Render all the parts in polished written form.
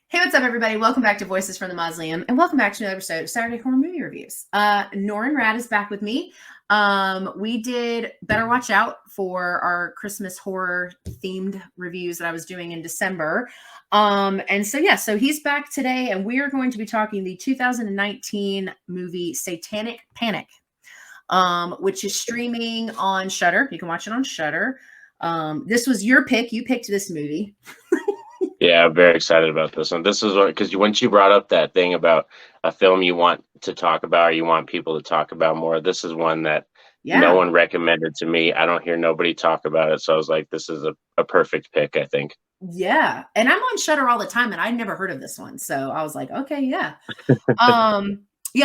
Hey, what's up, everybody? Welcome back to Voices from the Mausoleum, and welcome back to another episode of Saturday Horror Movie Reviews. NorinRadd is back with me. We did Better Watch Out for our Christmas horror themed reviews that I was doing in December. So he's back today, and we are going to be talking the 2019 movie Satanic Panic, which is streaming on Shudder. You can watch it on Shudder. This was your pick. You picked this movie. Yeah, I'm very excited about this one. This is because once you brought up that thing about a film you want to talk about or you want people to talk about more, this is one that no one recommended to me. I don't hear nobody talk about it. So I was like, this is a perfect pick, I think. Yeah. And I'm on Shudder all the time and I'd never heard of this one. So I was like, okay, yeah.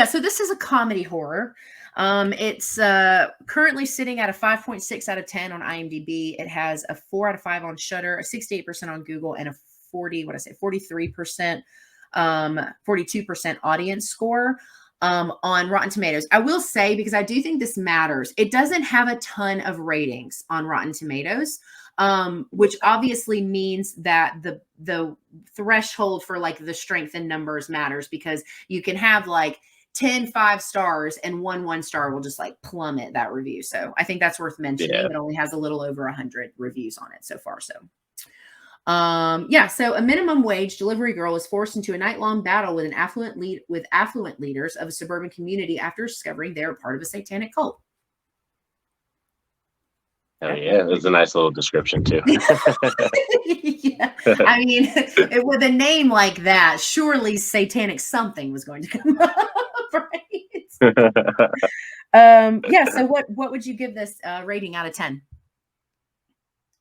So this is a comedy horror. It's currently sitting at a 5.6 out of 10 on IMDb. It has a 4 out of 5 on Shudder, a 68% on Google, and a 43%, 42% audience score on Rotten Tomatoes. I will say, because I do think this matters, it doesn't have a ton of ratings on Rotten Tomatoes, which obviously means that the threshold for like the strength in numbers matters, because you can have like 10 5 stars and 1 star will just like plummet that review. So I think that's worth mentioning. It only has a little over 100 reviews on it so far. So a minimum wage delivery girl is forced into a night-long battle with affluent leaders of a suburban community after discovering they're part of a satanic cult. Oh yeah, that's a nice little description too. Yeah. I mean, with a name like that, surely satanic something was going to come up, right? So what would you give this rating out of 10?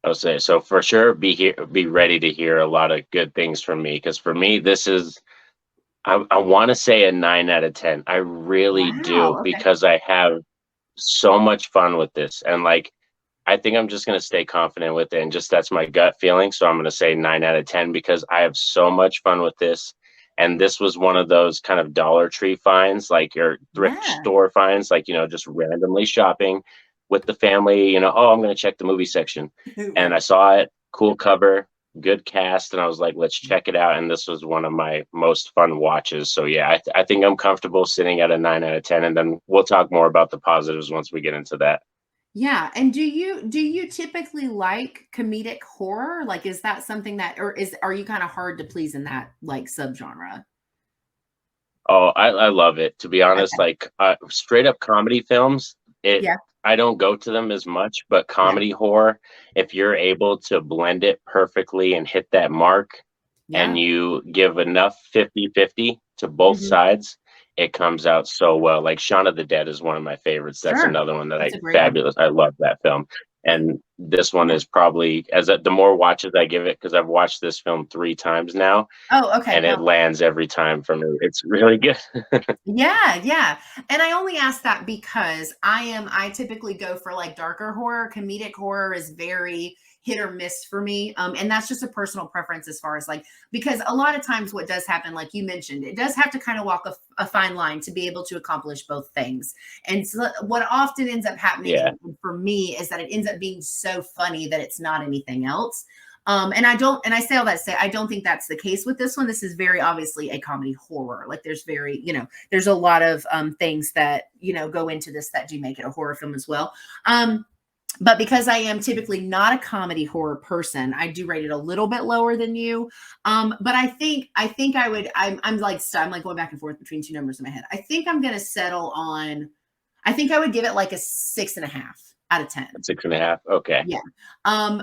I'll say so for sure. Be ready to hear a lot of good things from me, because for me, this is I want to say a 9 out of 10. I really do, Okay. because I have so much fun with this, and like I think I'm just gonna stay confident with it, and just that's my gut feeling. So I'm gonna say 9 out of 10 because I have so much fun with this. And this was one of those kind of Dollar Tree finds, like your thrift store finds, like, just randomly shopping with the family, oh, I'm going to check the movie section. And I saw it, cool cover, good cast. And I was like, let's check it out. And this was one of my most fun watches. So yeah, I think I'm comfortable sitting at a 9 out of 10. And then we'll talk more about the positives once we get into that. Yeah. And do you typically like comedic horror? Like, is that something that, or are you kind of hard to please in that like subgenre? Oh, I love it. To be honest, like straight up comedy films, I don't go to them as much, but comedy horror, if you're able to blend it perfectly and hit that mark, and you give enough 50-50 to both sides, it comes out so well. Like Shaun of the Dead is one of my favorites. That's another one that fabulous. I love that film. And this one is probably, the more watches I give it, because I've watched this film 3 times now. Oh, okay. And it lands every time for me. It's really good. Yeah. And I only ask that because I typically go for like darker horror. Comedic horror is very hit or miss for me. And that's just a personal preference as far as like, because a lot of times what does happen, like you mentioned, it does have to kind of walk a fine line to be able to accomplish both things. And so what often ends up happening for me is that it ends up being so funny that it's not anything else. And I say all that to say, I don't think that's the case with this one. This is very obviously a comedy horror. Like there's there's a lot of things that, go into this that do make it a horror film as well. But because I am typically not a comedy horror person, I do rate it a little bit lower than you. But I think I'm like going back and forth between 2 numbers in my head. I think I'm going to settle on, I think I would give it like a 6.5 out of 10. 6.5. Okay. Yeah.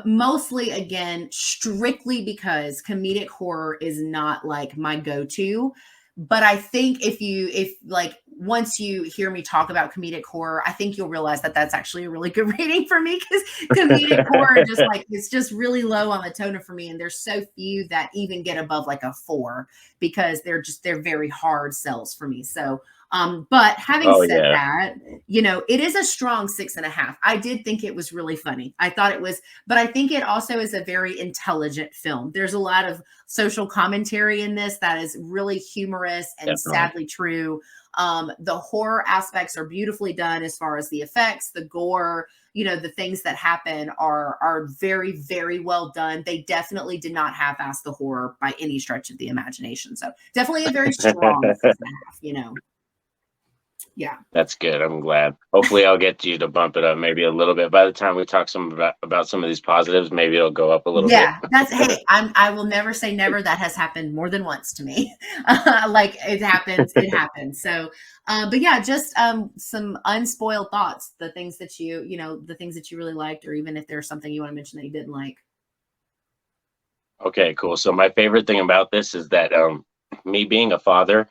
Mostly again, strictly because comedic horror is not like my go-to. But I think if once you hear me talk about comedic horror, I think you'll realize that that's actually a really good rating for me, because comedic horror just like, it's just really low on the toner for me. And there's so few that even get above like a 4, because they're very hard sells for me. So, but having said that, it is a strong 6.5. I did think it was really funny. I thought it was, but I think it also is a very intelligent film. There's a lot of social commentary in this that is really humorous and sadly true. The horror aspects are beautifully done as far as the effects, the gore, you know, the things that happen are very, very well done. They definitely did not half-ass the horror by any stretch of the imagination. So definitely a very strong 6.5, you know. Yeah. That's good. I'm glad. Hopefully, I'll get you to bump it up maybe a little bit. By the time we talk about some of these positives, maybe it'll go up a little bit. Yeah, that's hey, I will never say never. That has happened more than once to me. Like it happens, it happens. So, but yeah, just some unspoiled thoughts, the things that you know, the things that you really liked, or even if there's something you want to mention that you didn't like. Okay, cool. So my favorite thing about this is that me being a father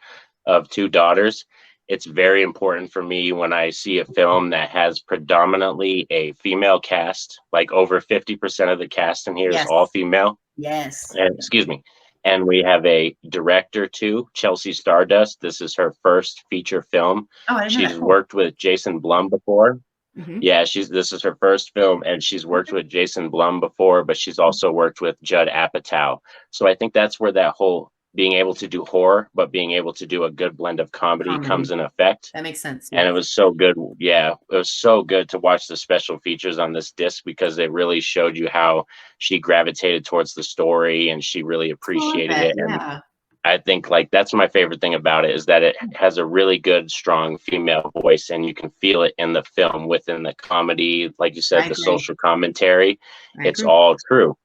of two daughters, it's very important for me when I see a film that has predominantly a female cast, like over 50% of the cast in here is Yes, all female. yes. And excuse me. And we have a director too, Chelsea Stardust. This is her first feature film. Oh, I didn't know She's that. Cool. worked with Jason Blum before. Mm-hmm. Yeah, this is her first film, and she's worked with Jason Blum before, but she's also worked with Judd Apatow. So I think that's where that whole being able to do horror, but being able to do a good blend of comedy comes Comedy. in effect. That makes sense. And Yeah. it was so good. Yeah, it was so good to watch the special features on this disc because it really showed you how she gravitated towards the story and she really I love appreciated that. it. And Yeah. I think like that's my favorite thing about it is that it has a really good, strong female voice, and you can feel it in the film within the comedy, like you I said, the agree. social commentary. I It's agree. all true,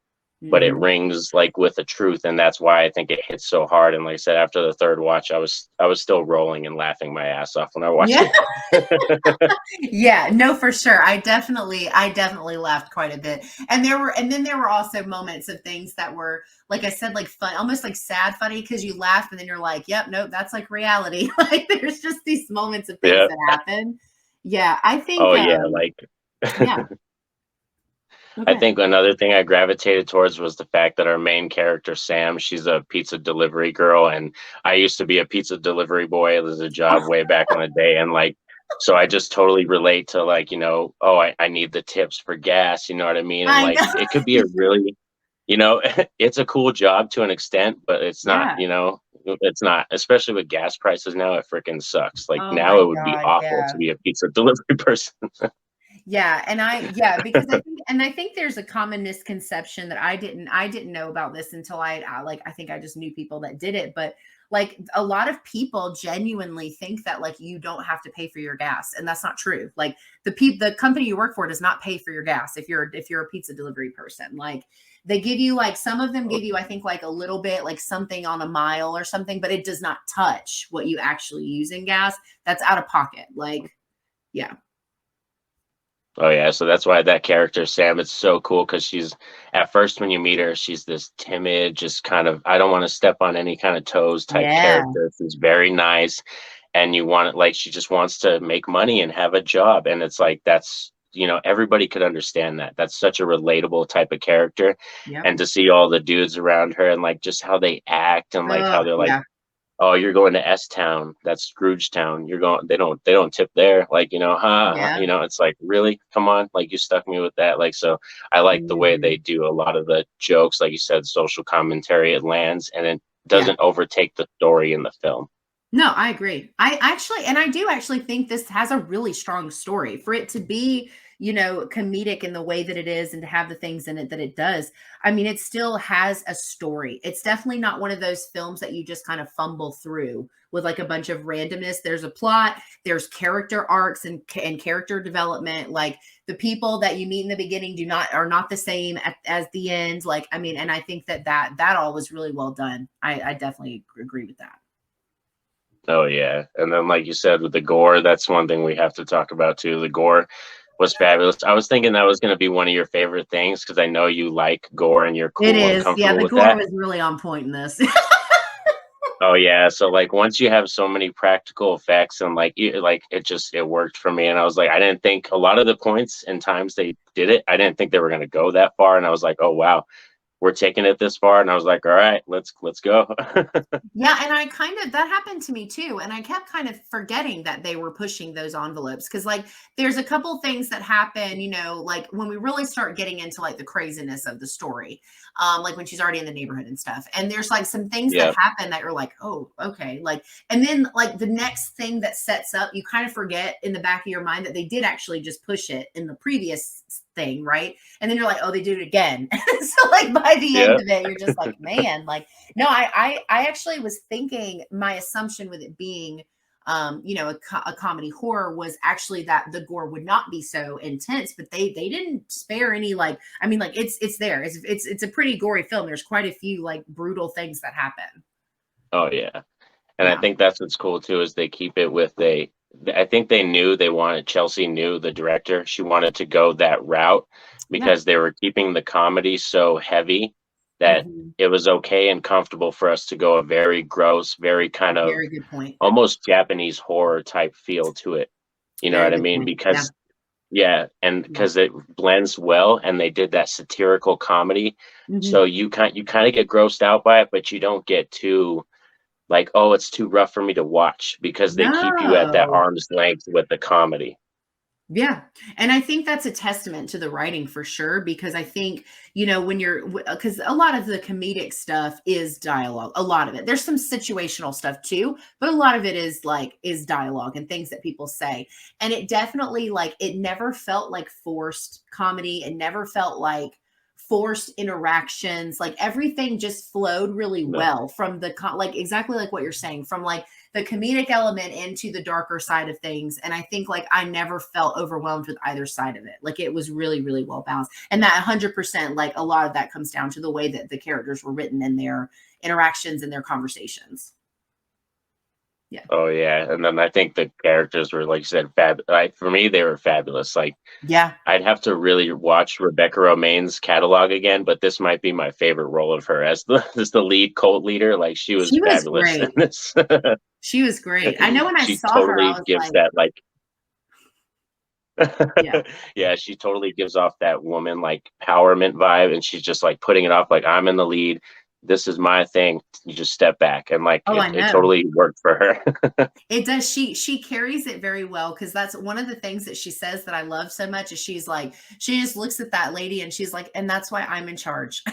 but it Mm-hmm. rings like with the truth, and that's why I think it hits so hard. And like I said, after the third watch, I was still rolling and laughing my ass off when I watched Yeah. it. Yeah, no, for sure. I definitely laughed quite a bit. And then there were also moments of things that were, like I said, like fun, almost like sad funny because you laugh and then you're like, yep, nope, that's like reality. Like there's just these moments of things Yeah. that happen. Yeah, I think Oh yeah, like yeah. I Okay. think another thing I gravitated towards was the fact that our main character, Sam, she's a pizza delivery girl. And I used to be a pizza delivery boy. It was a job way back in the day. And like, so I just totally relate to like, you know, oh, I need the tips for gas. You know what I mean? And I like, know. it could be a really, you know, it's a cool job to an extent, but it's not, Yeah. you know, it's not, especially with gas prices now, it freaking sucks. Like Oh now my it would be God. awful Yeah. to be a pizza delivery person. Yeah, yeah, because I think there's a common misconception that I didn't know about this until I like I think I just knew people that did it, but like a lot of people genuinely think that like you don't have to pay for your gas, and that's not true. Like the company you work for does not pay for your gas if you're a pizza delivery person. Like they give you like some of them give you I think like a little bit like something on a mile or something, but it does not touch what you actually use in gas. That's out of pocket. Like yeah. Oh yeah, so that's why that character Sam, it's so cool because she's at first when you meet her, she's this timid, just kind of I don't want to step on any kind of toes type Yeah. character. She's very nice, and you want it like she just wants to make money and have a job, and it's like that's you know everybody could understand that. That's such a relatable type of character, Yep. and to see all the dudes around her and like just how they act and like how they're like Yeah. oh, you're going to S Town, that's Scrooge Town. You're going, they don't tip there. Like, you know, Yeah. you know, it's like, really? Come on. Like, you stuck me with that. Like, so I like the way they Mhm. do a lot of the jokes, like you said, social commentary, it lands and it Yeah. doesn't overtake the story in the film. No, I agree. I do actually think this has a really strong story for it to be, you know, comedic in the way that it is and to have the things in it that it does. I mean, it still has a story. It's definitely not one of those films that you just kind of fumble through with like a bunch of randomness. There's a plot, there's character arcs and character development. Like the people that you meet in the beginning are not the same as the end. Like, I mean, and I think that all was really well done. I definitely agree with that. Oh, yeah. And then, like you said, with the gore, that's one thing we have to talk about too. The gore was fabulous. I was thinking that was going to be one of your favorite things because I know you like gore and you're It cool and is. Yeah, comfortable the with gore that. was really on point in this. Oh yeah, so like once you have so many practical effects and like it just it worked for me and I was like I didn't think a lot of the points and times they did it I didn't think they were going to go that far and I was like oh wow we're taking it this far. And I was like, all right, let's go. Yeah, and I kind of that happened to me too, and I kept kind of forgetting that they were pushing those envelopes because, like, there's a couple things that happen, like when we really start getting into like the craziness of the story, like when she's already in the neighborhood and stuff, and there's like some things that Yeah. happen that you're like, oh, okay, like, and then like the next thing that sets up, you kind of forget in the back of your mind that they did actually just push it in the previous thing, right? And then you're like, oh, they did it again. So like by the end Yeah. of it, you're just like, man, like. No, I actually was thinking my assumption with it being, a comedy horror was actually that the gore would not be so intense, but they didn't spare any, like, I mean, like it's there. It's a pretty gory film. There's quite a few like brutal things that happen. Oh yeah. And I Yeah. think that's what's cool too, is they keep it with I think they knew they wanted, Chelsea knew, the director, she wanted to go that route Yeah. because they were keeping the comedy so heavy that Mhm. it was okay and comfortable for us to go a very gross, very kind of Very good point. almost Japanese horror type feel to it. You know Very what I good mean? point. Yeah. Because yeah, and Yeah. because it blends well, and they did that satirical comedy, Mhm. so you kind of get grossed out by it, but you don't get too like, oh, it's too rough for me to watch because they keep you at that No. arm's length with the comedy. Yeah. And I think that's a testament to the writing for sure, because I think, when because a lot of the comedic stuff is dialogue, a lot of it. There's some situational stuff too, but a lot of it is dialogue and things that people say. And it definitely, like, it never felt like forced comedy. It never felt like forced interactions. Like everything just flowed really No. well from like exactly like what you're saying, from like the comedic element into the darker side of things. And I think like I never felt overwhelmed with either side of it. Like it was really, really well balanced. And that 100%, like a lot of that comes down to the way that the characters were written and their interactions and their conversations. Yeah. Oh yeah, and then I think the characters were, like you said, like for me they were fabulous. Like Yeah. I'd have to really watch Rebecca Romaine's catalog again, but this might be my favorite role of her as the as the lead cult leader. Like she was She was fabulous in great. this. She was great. I know when I She saw her, I totally was gives like, that like yeah. yeah, she totally gives off that woman like empowerment vibe, and she's just like putting it off like, I'm in the lead. This is my thing. You just step back, and like Oh, I it know. totally worked for her. It does. She carries it very well, because that's one of the things that she says that I love so much is she's like, she just looks at that lady and she's like, and that's why I'm in charge.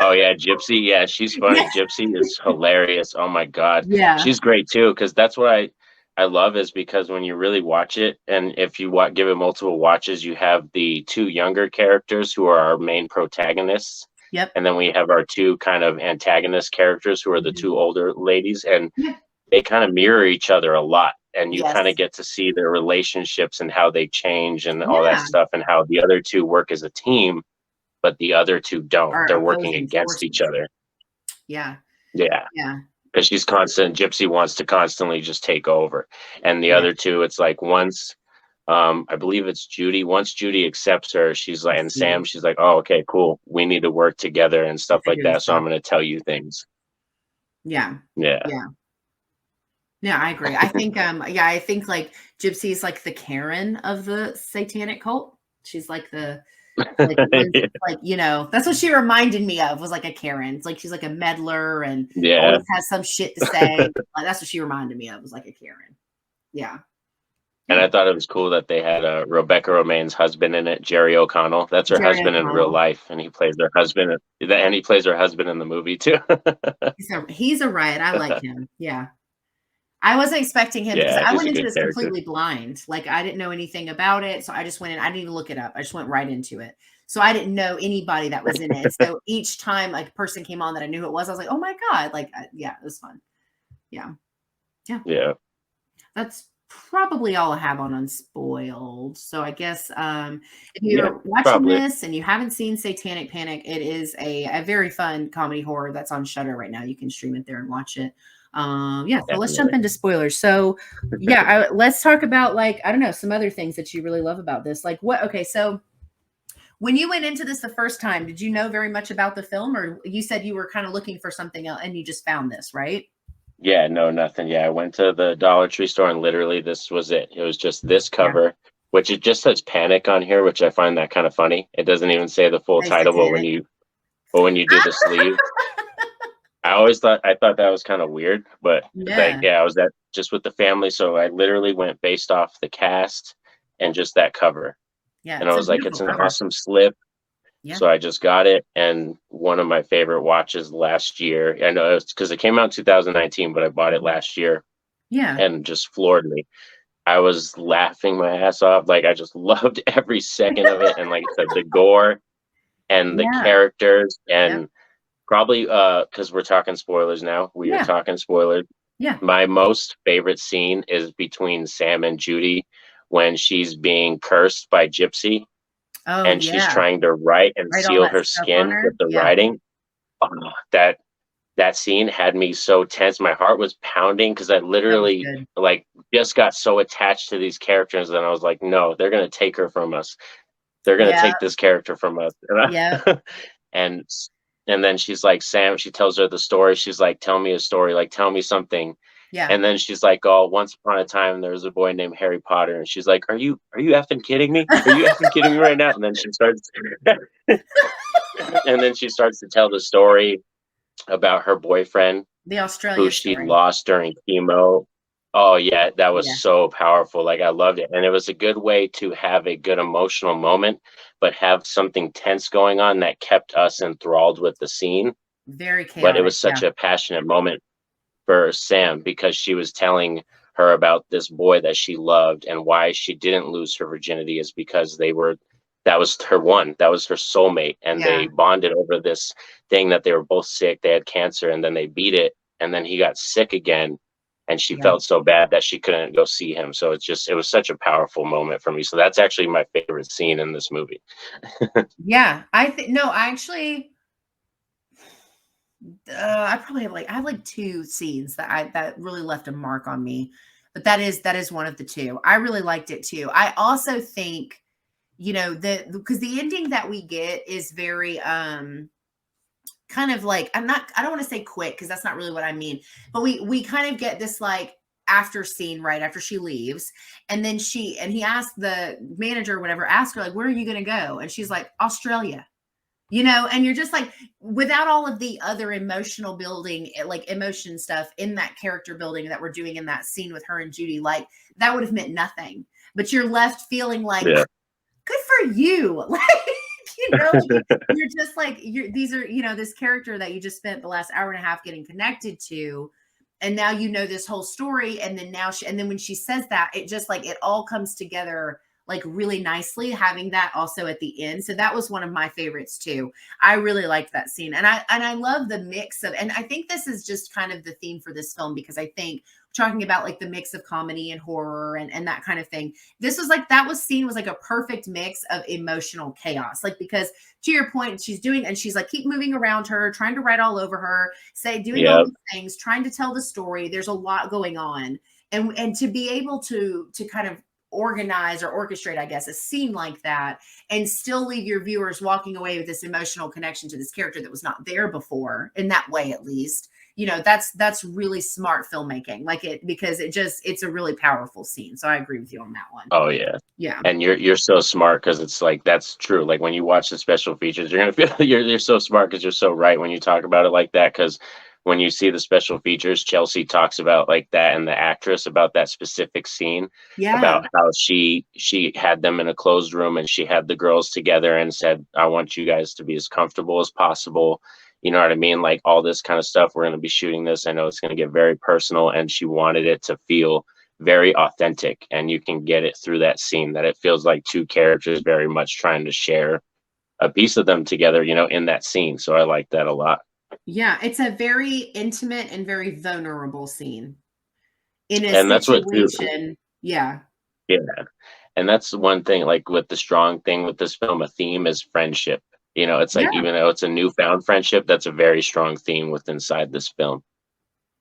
Oh yeah, Gypsy. Yeah, she's Yeah. funny. Gypsy is hilarious. Oh my God, Yeah. she's great too. Because that's what I love, is because when you really watch it, and if you give it multiple watches, you have the two younger characters who are our main protagonists, Yep. and then we have our two kind of antagonist characters who are the Mhm. two older ladies, and Yeah. they kind of mirror each other a lot. And you kind of Yes. get to see their relationships and how they change and all that Yeah. stuff, and how the other two work as a team, but the other two don't. Are They're working opposing against each forces. other. Yeah. Yeah, Yeah. because she's constant. Gypsy wants to constantly just take over, and the Yeah. other two, it's like once, I believe it's Judy. Once Judy accepts her, she's like, and It's Sam, Judy. she's like, oh, okay, cool. We need to work together and To stuff like figure that. this So I'm out. going to tell you things. Yeah. Yeah, Yeah. Yeah, I agree. I think, yeah, I think like Gypsy is like the Karen of the satanic cult. She's like the ones that's like, that's what she reminded me of, was like a Karen. It's like she's like a meddler and yeah. always has some shit to say. Like, that's what she reminded me of, was like a Karen. Yeah. And Yeah. I thought it was cool that they had Rebecca Romaine's husband in it, Jerry O'Connell. That's her Jerry husband in real O'Connell. life, and he plays her husband. And he plays her husband in the movie too. He's a riot. I like him. Yeah. I wasn't expecting him because Yeah, I he's went a into good this character. completely blind. Like I didn't know anything about it. So I just went in. I didn't even look it up. I just went right into it. So I didn't know anybody that was in it. So each time like a person came on that I knew who it was, I was like, oh my God. Like, yeah, it was fun. Yeah. Yeah. Yeah, That's probably all I have on Unspoiled. So I guess if yeah, you're watching probably. this and you haven't seen Satanic Panic, it is a very fun comedy horror that's on Shudder right now. You can stream it there and watch it. Yeah, so let's jump Definitely. into spoilers. So yeah, let's talk about, like, I don't know, some other things that you really love about this. Like what? Okay, so when you went into this the first time, did you know very much about the film, or you said you were kind of looking for something else and you just found this, right? Yeah, no, nothing. Yeah, I went to the Dollar Tree store and literally this was it. It was just this Yeah, cover, which it just says Panic on here, which I find that kind of funny. It doesn't even say the full say title, but when Satanic. you But when you do the sleeve, I thought that was kind of weird, but like, Yeah. yeah, I was that just with the family. So I literally went based off the cast and just that cover. Yeah. And I It's a was like, it's beautiful an cover. awesome slip. Yeah. So I just got it. And one of my favorite watches last year, I know it's because it came out in 2019, but I bought it last year Yeah. and just floored me. I was laughing my ass off. Like I just loved every second of it. And like I said, the gore and the Yeah. characters Yep. and probably because we're talking spoilers now. We are Yeah. talking spoilers. Yeah. My most favorite scene is between Sam and Judy when she's being cursed by Gypsy Oh, and she's yeah. trying to write and Write all seal that her stuff on skin with her. the Yeah. writing. Oh, that scene had me so tense. My heart was pounding because I That was literally good. like just got so attached to these characters, and I was like, no, they're gonna take her from us. They're gonna Yeah. take this character from us. Yeah. And and then she's like, Sam, she tells her the story. She's like, tell me a story, like tell me something. Yeah. And then she's like, oh, once upon a time there was a boy named Harry Potter. And she's like, are you effing kidding me? Are you effing kidding me right now? And then she starts and then she starts to tell the story about her boyfriend The who Australia she story. lost during chemo. Oh yeah, that was Yeah. so powerful. Like I loved it. And it was a good way to have a good emotional moment, but have something tense going on that kept us enthralled with the scene. Very But it chaotic. was Yeah. such a passionate moment for Sam because she was telling her about this boy that she loved and why she didn't lose her virginity is because that was her one, that was her soulmate, and they Yeah. bonded over this thing that they were both sick, they had cancer, and then they beat it, and then he got sick again, and she Yeah. felt so bad that she couldn't go see him. So it was such a powerful moment for me. So that's actually my favorite scene in this movie. Yeah. I think no, I actually I probably have I have like two scenes that really left a mark on me. But that is one of the two. I really liked it too. I also think, because the ending that we get is very kind of like I don't want to say quick because that's not really what I mean, but we kind of get this like after scene right after she leaves, and then he asked the manager or whatever, asked her like, where are you gonna go? And she's like, Australia. And you're just like, without all of the other emotional building, like emotion stuff in that character building that we're doing in that scene with her and Judy, like that would have meant nothing. But you're left feeling like, Yeah. good for you. Like, you're just like, these are, this character that you just spent the last hour and a half getting connected to. And now this whole story. And then and then when she says that, it just like, it all comes together like really nicely, having that also at the end. So that was one of my favorites too. I really liked that scene. And I love the mix of, and I think this is just kind of the theme for this film, because I think talking about like the mix of comedy and horror and that kind of thing, this was like, that was seen was like a perfect mix of emotional chaos. Like, because to your point, she's like, keep moving around her, trying to write all over her, doing all Yeah. these things, trying to tell the story. There's a lot going on. And to be able to kind of organize or orchestrate, I guess, a scene like that and still leave your viewers walking away with this emotional connection to this character that was not there before, in that way at least, that's really smart filmmaking, like because it's a really powerful scene. So I agree with you on that one. Oh yeah. Yeah. And you're so smart because it's like that's true. Like when you watch the special features, you're gonna feel you're so smart because you're so right when you talk about it like that. Because when you see the special features, Chelsea talks about like that and the actress about that specific scene, Yeah. about how she had them in a closed room and she had the girls together and said, I want you guys to be as comfortable as possible. You know what I mean? Like all this kind of stuff. We're gonna be shooting this. I know it's gonna get very personal, and she wanted it to feel very authentic, and you can get it through that scene that it feels like two characters very much trying to share a piece of them together, in that scene. So I like that a lot. Yeah, it's a very intimate and very vulnerable scene in a And that's what too, situation. Yeah. yeah. And that's one thing, like with the strong thing with this film, a theme is friendship. It's like Yeah. even though it's a newfound friendship, that's a very strong theme with inside this film.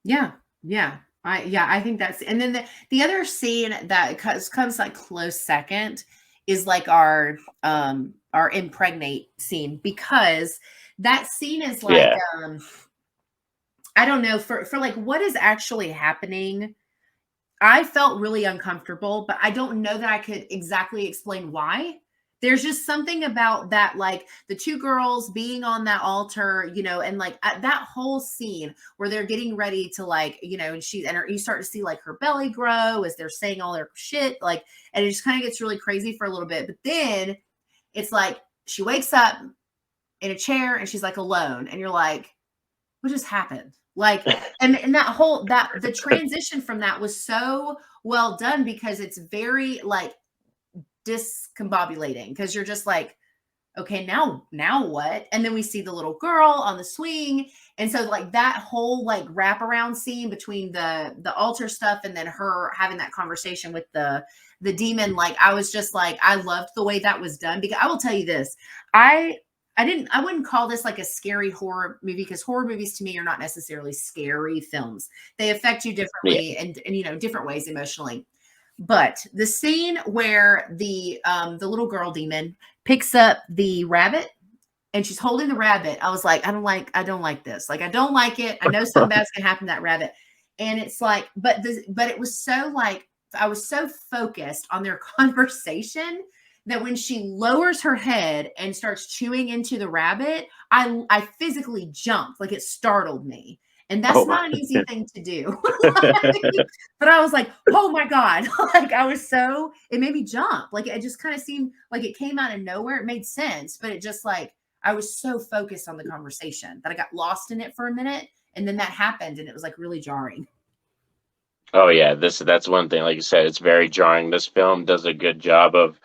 Yeah. Yeah. I think that's, and then the other scene that comes like close second is like our impregnate scene, because that scene is like, Yeah. I don't know, for like what is actually happening. I felt really uncomfortable, but I don't know that I could exactly explain why, There's just something about that, like the two girls being on that altar, you know, and like that whole scene where they're getting ready to, like, you know, and you start to see like her belly grow as they're saying all their shit, like, and it just kind of gets really crazy for a little bit. But then it's like she wakes up in a chair and she's like alone, and you're like, what just happened? Like, and that whole the transition from that was so well done, because it's very like discombobulating, because you're just like, okay, now what? And then we see the little girl on the swing, and so like that whole like wraparound scene between the altar stuff and then her having that conversation with the demon, like I was just like, I loved the way that was done. Because I will tell you this, I wouldn't call this like a scary horror movie, because horror movies to me are not necessarily scary films. They affect you Yeah. differently and you know, different ways emotionally. But the scene where the little girl demon picks up the rabbit and she's holding the rabbit, I was like, I don't like this. Like, I don't like it. I know something bad's gonna happen to that rabbit. And it's like, but it was so like, I was so focused on their conversation that when she lowers her head and starts chewing into the rabbit, I physically jumped, like it startled me. And that's Oh not my. an easy thing to do. But I was like, oh my God. Like I was so, it made me jump. Like it just kind of seemed like it came out of nowhere. It made sense, but it just like, I was so focused on the conversation that I got lost in it for a minute. And then that happened and it was like really jarring. Oh yeah, that's one thing. Like you said, it's very jarring. This film does a good job of,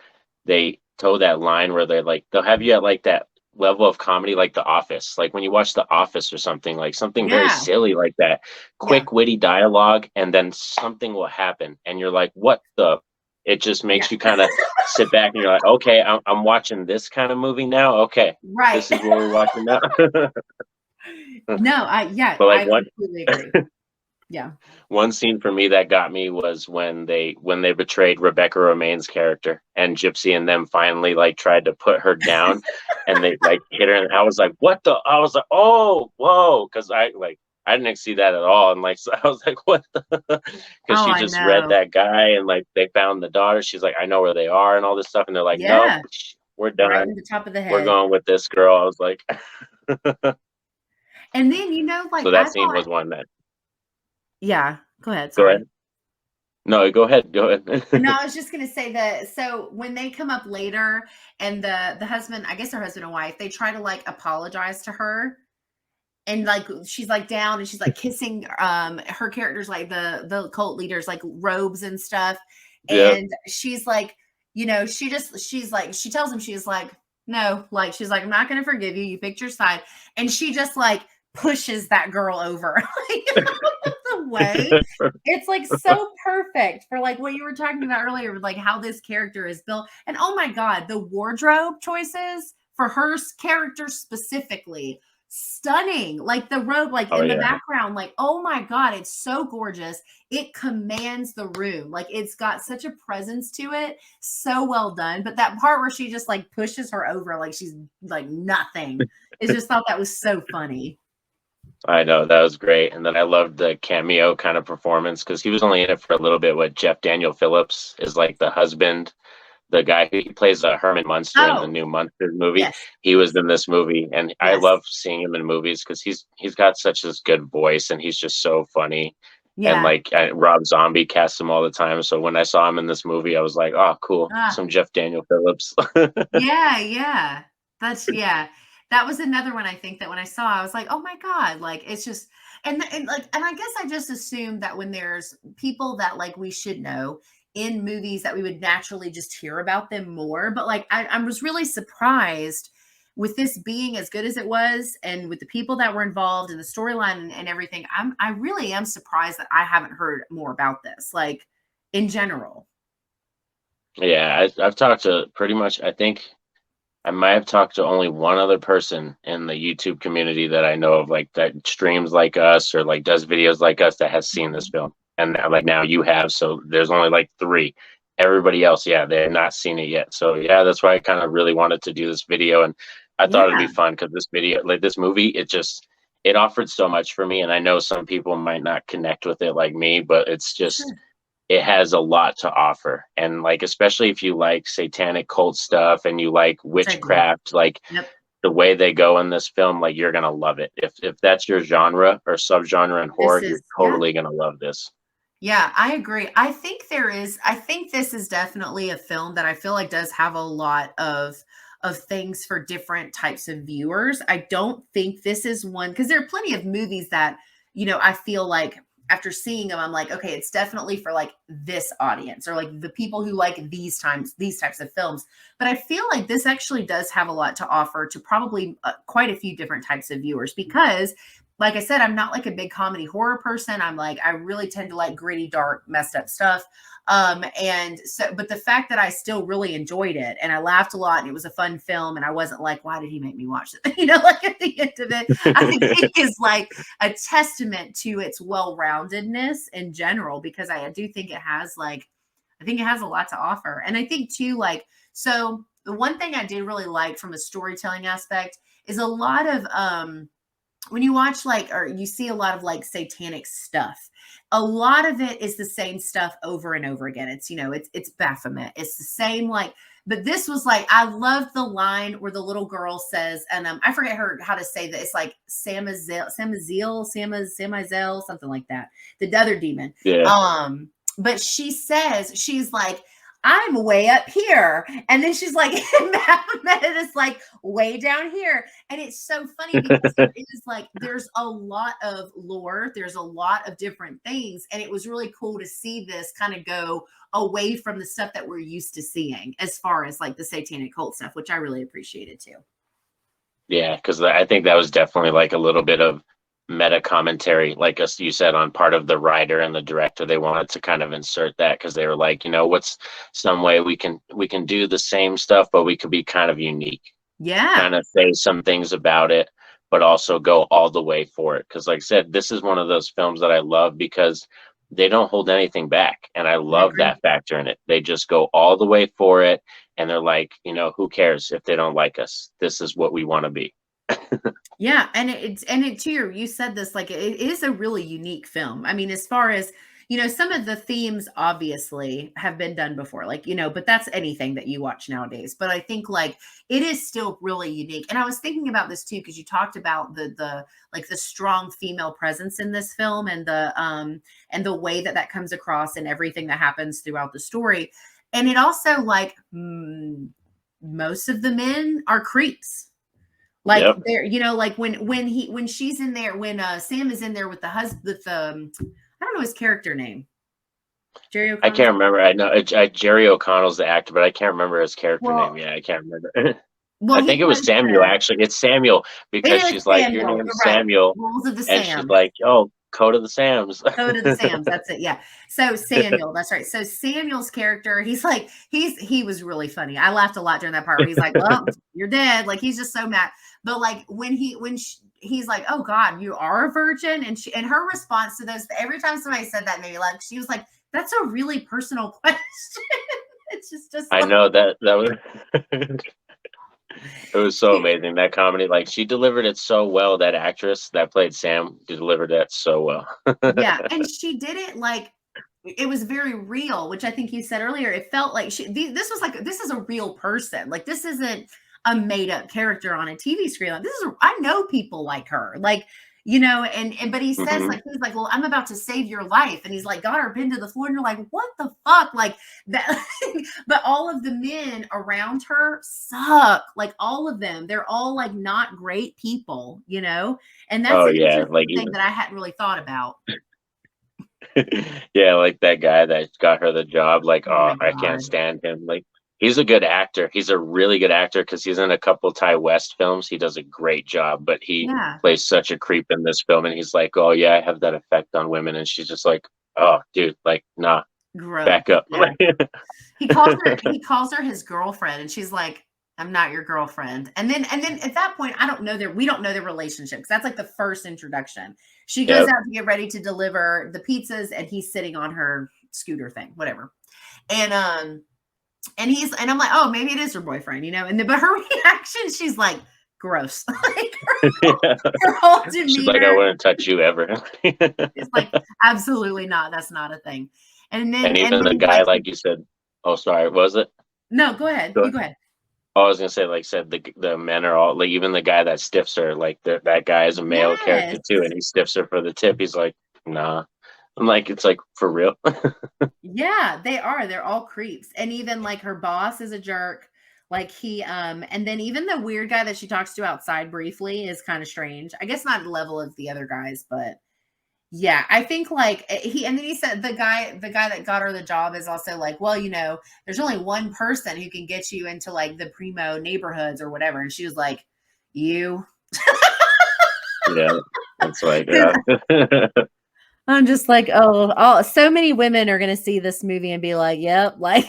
they toe that line where they'll have you at like that level of comedy, like The Office. Like when you watch The Office or something, like something very Yeah. silly like that, Yeah. quick witty dialogue, and then something will happen, and you're like, what the? It just Yeah. makes you kind of sit back and you're like, okay, I'm watching this kind of movie now. Okay, Right. this is what we're watching now. No, But like I one completely agree. Yeah. one scene for me that got me was when they betrayed Rebecca Romaine's character, and Gypsy and them finally like tried to put her down, and they like hit her, and I was like, what the? I was like, oh, whoa, because I didn't see that at all, and like so I was like, what the? Because Oh, she I just read know. that guy, and like they found the daughter. She's like, I know where they are, and all this stuff, and they're like, nope, Yeah. we're Right done. in the top of the We're head. going with this girl. I was like, And then, you know, like so I that scene thought, was one that. yeah, go ahead. Go Sorry. ahead. No, go ahead. Go No, ahead. I was just gonna say that. So when they come up later, and the husband, I guess her husband and wife, they try to like apologize to her, and like she's like down and she's like kissing her characters, like the cult leaders, like robes and stuff, Yeah. and she's like, you know, she's like, she tells him, she's like, no, like she's like, I'm not gonna forgive you, you picked your side, and she just like pushes that girl over. Like the way, it's like so perfect for like what you were talking about earlier with like how this character is built. And oh my God, the wardrobe choices for her character specifically, stunning. Like the robe, like Oh in the yeah. background, like, oh my God, it's so gorgeous. It commands the room. Like it's got such a presence to it. So well done. But that part where she just like pushes her over like she's like nothing, is just thought that was so funny. I know that was great, and then I loved the cameo kind of performance because he was only in it for a little bit. With Jeff Daniel Phillips is like the husband, the guy who he plays Herman Munster in the Oh, new Munsters movie. yes. He was in this movie, and I Yes. love seeing him in movies because he's got such this good voice, and he's just so funny. And Yeah. like Rob Zombie casts him all the time, so when I saw him in this movie, I was like, oh, cool, Ah, some Jeff Daniel Phillips. yeah, yeah. That's, yeah. That was another one I think that when I saw, I was like, "Oh my God." Like it's just, and like, and I guess I just assumed that when there's people that like we should know in movies, that we would naturally just hear about them more. But like I was really surprised with this being as good as it was, and with the people that were involved in the storyline and everything. I really am surprised that I haven't heard more about this, like in general. Yeah, I've talked to pretty much. I think I might have talked to only one other person in the YouTube community that I know of, like that streams like us or like does videos like us that has seen this Mhm. film. And like now you have, so there's only like three. Everybody else, yeah, they have not seen it yet. So yeah, that's why I kind of really wanted to do this video, and I thought it'd be Yeah. fun because this video, like this movie, it offered so much for me, and I know some people might not connect with it like me, but it's just Sure. it has a lot to offer. And like, especially if you like satanic cult stuff and you like Which I do. witchcraft, like Yep. the way they go in this film, like you're gonna love it. If that's your genre or subgenre in horror, This you're is, yeah. totally gonna love this. Yeah, I agree. I think this is definitely a film that I feel like does have a lot of things for different types of viewers. I don't think this is one because there are plenty of movies that, I feel like after seeing them, I'm like, okay, it's definitely for like this audience or like the people who like these types of films. But I feel like this actually does have a lot to offer to probably quite a few different types of viewers because like I said, I'm not like a big comedy horror person. I really tend to like gritty, dark, messed up stuff. And so, but the fact that I still really enjoyed it and I laughed a lot and it was a fun film and I wasn't like, why did he make me watch it? Like at the end of it, I think is like a testament to its well-roundedness in general, because I do think it has I think it has a lot to offer. And I think too, so the one thing I did really like from a storytelling aspect is a lot of, when you watch or you see a lot of like satanic stuff, a lot of it is the same stuff over and over again. It's Baphomet. It's the same but this was I love the line where the little girl says, and I forget how to say that. It's like Samazel, something like that. The other demon. Yeah. But she says, she's like, I'm way up here. And then she's like, Baphomet is way down here. And it's so funny because there is there's a lot of lore. There's a lot of different things. And it was really cool to see this kind of go away from the stuff that we're used to seeing as far as the satanic cult stuff, which I really appreciated too. Yeah, because I think that was definitely a little bit of meta commentary, like as you said, on part of the writer and the director. They wanted to kind of insert that because they were like, what's some way we can do the same stuff, but we could be kind of unique. Yeah. Kind of say some things about it, but also go all the way for it. Because like I said, this is one of those films that I love because they don't hold anything back. And I love that factor in it. They just go all the way for it. And they're like, who cares if they don't like us? This is what we want to be. Yeah, and it too. You said this it is a really unique film. I mean, as far as some of the themes obviously have been done before, but that's anything that you watch nowadays. But I think it is still really unique. And I was thinking about this too because you talked about the strong female presence in this film and the way that comes across and everything that happens throughout the story. And it also most of the men are creeps. Yep. There, when she's in there, when Sam is in there with the husband, with I don't know his character name. Jerry O'Connell. I can't remember. I know Jerry O'Connell's the actor, but I can't remember his character name. Yeah, I can't remember. I think it was Samuel. Actually, it's Samuel because she's like, your name's Samuel, Rules of the and Sam. she's like, oh, Code of the Sams. Code of the Sams. That's it. Yeah. So Samuel, that's right. So Samuel's character, he was really funny. I laughed a lot during that part where he's like, well, you're dead. He's just so mad. But when he's like, oh God, you are a virgin. And her response to those, every time somebody said that, maybe she was like, that's a really personal question. It's just I know that was it was so amazing, that comedy. She delivered it so well. That actress that played Sam delivered that so well. Yeah, and she did it it was very real, which I think you said earlier. It felt like this is a real person. This isn't a made up character on a TV screen. I know people like her. And but he says he's like, well, I'm about to save your life. And he's like, got her pinned to the floor. And you're like, what the fuck? That. But all of the men around her suck. All of them, they're all not great people, and that's thing that I hadn't really thought about. Yeah, that guy that got her the job, I can't stand him. He's a good actor. He's a really good actor because he's in a couple Ty West films. He does a great job, but he plays such a creep in this film. And he's like, oh yeah, I have that effect on women. And she's just like, oh dude, nah, gross. Back up. Yeah. He calls her his girlfriend, and she's like, I'm not your girlfriend. And then at that point, we don't know their relationship because that's the first introduction. She goes out to get ready to deliver the pizzas, and he's sitting on her scooter thing, whatever. And I'm like, oh, maybe it is her boyfriend, but her reaction, she's like, gross. Her whole demeanor. She's like, I wouldn't touch you ever. It's absolutely not. That's not a thing. And even the then guy, like like you said, oh, sorry, was it? no, go ahead. Go You ahead. go ahead. Oh, I was gonna say, like said, the men are all like, even the guy that stiffs her, like that guy is a male character Yes. too, and he stiffs her for the tip. He's like, nah. I'm like, it's like for real. Yeah, they are. They're all creeps. And even like her boss is a jerk. Like and then even the weird guy that she talks to outside briefly is kind of strange. I guess not the level of the other guys, but yeah, I think like and then he said the guy that got her the job is also like, well, there's only one person who can get you into like the primo neighborhoods or whatever. And she was like, you. Yeah, it's like, yeah. I'm just like, oh, so many women are gonna see this movie and be like, yep, like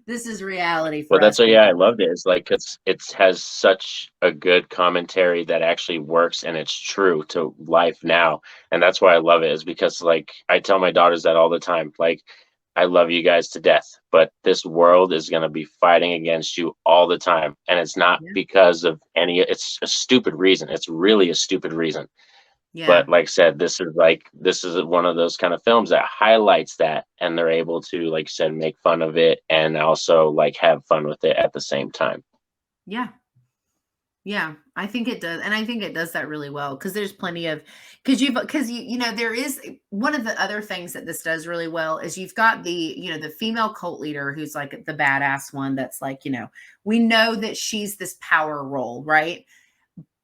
this is reality Well, for us that's what, yeah, I people. loved it. It's like it has such a good commentary that actually works and it's true to life now. And that's why I love it, is because like I tell my daughters that all the time. Like, I love you guys to death, but this world is going to be fighting against you all the time. And it's not Yeah. because of it's a stupid reason. It's really a stupid reason. Yeah. But like I said, this is one of those kind of films that highlights that, and they're able to, like I said, make fun of it and also like have fun with it at the same time. Yeah. Yeah, I think it does, and I think it does that really well because there's plenty of because there is one of the other things that this does really well is you've got the female cult leader who's like the badass one that's like we know that she's this power role, right?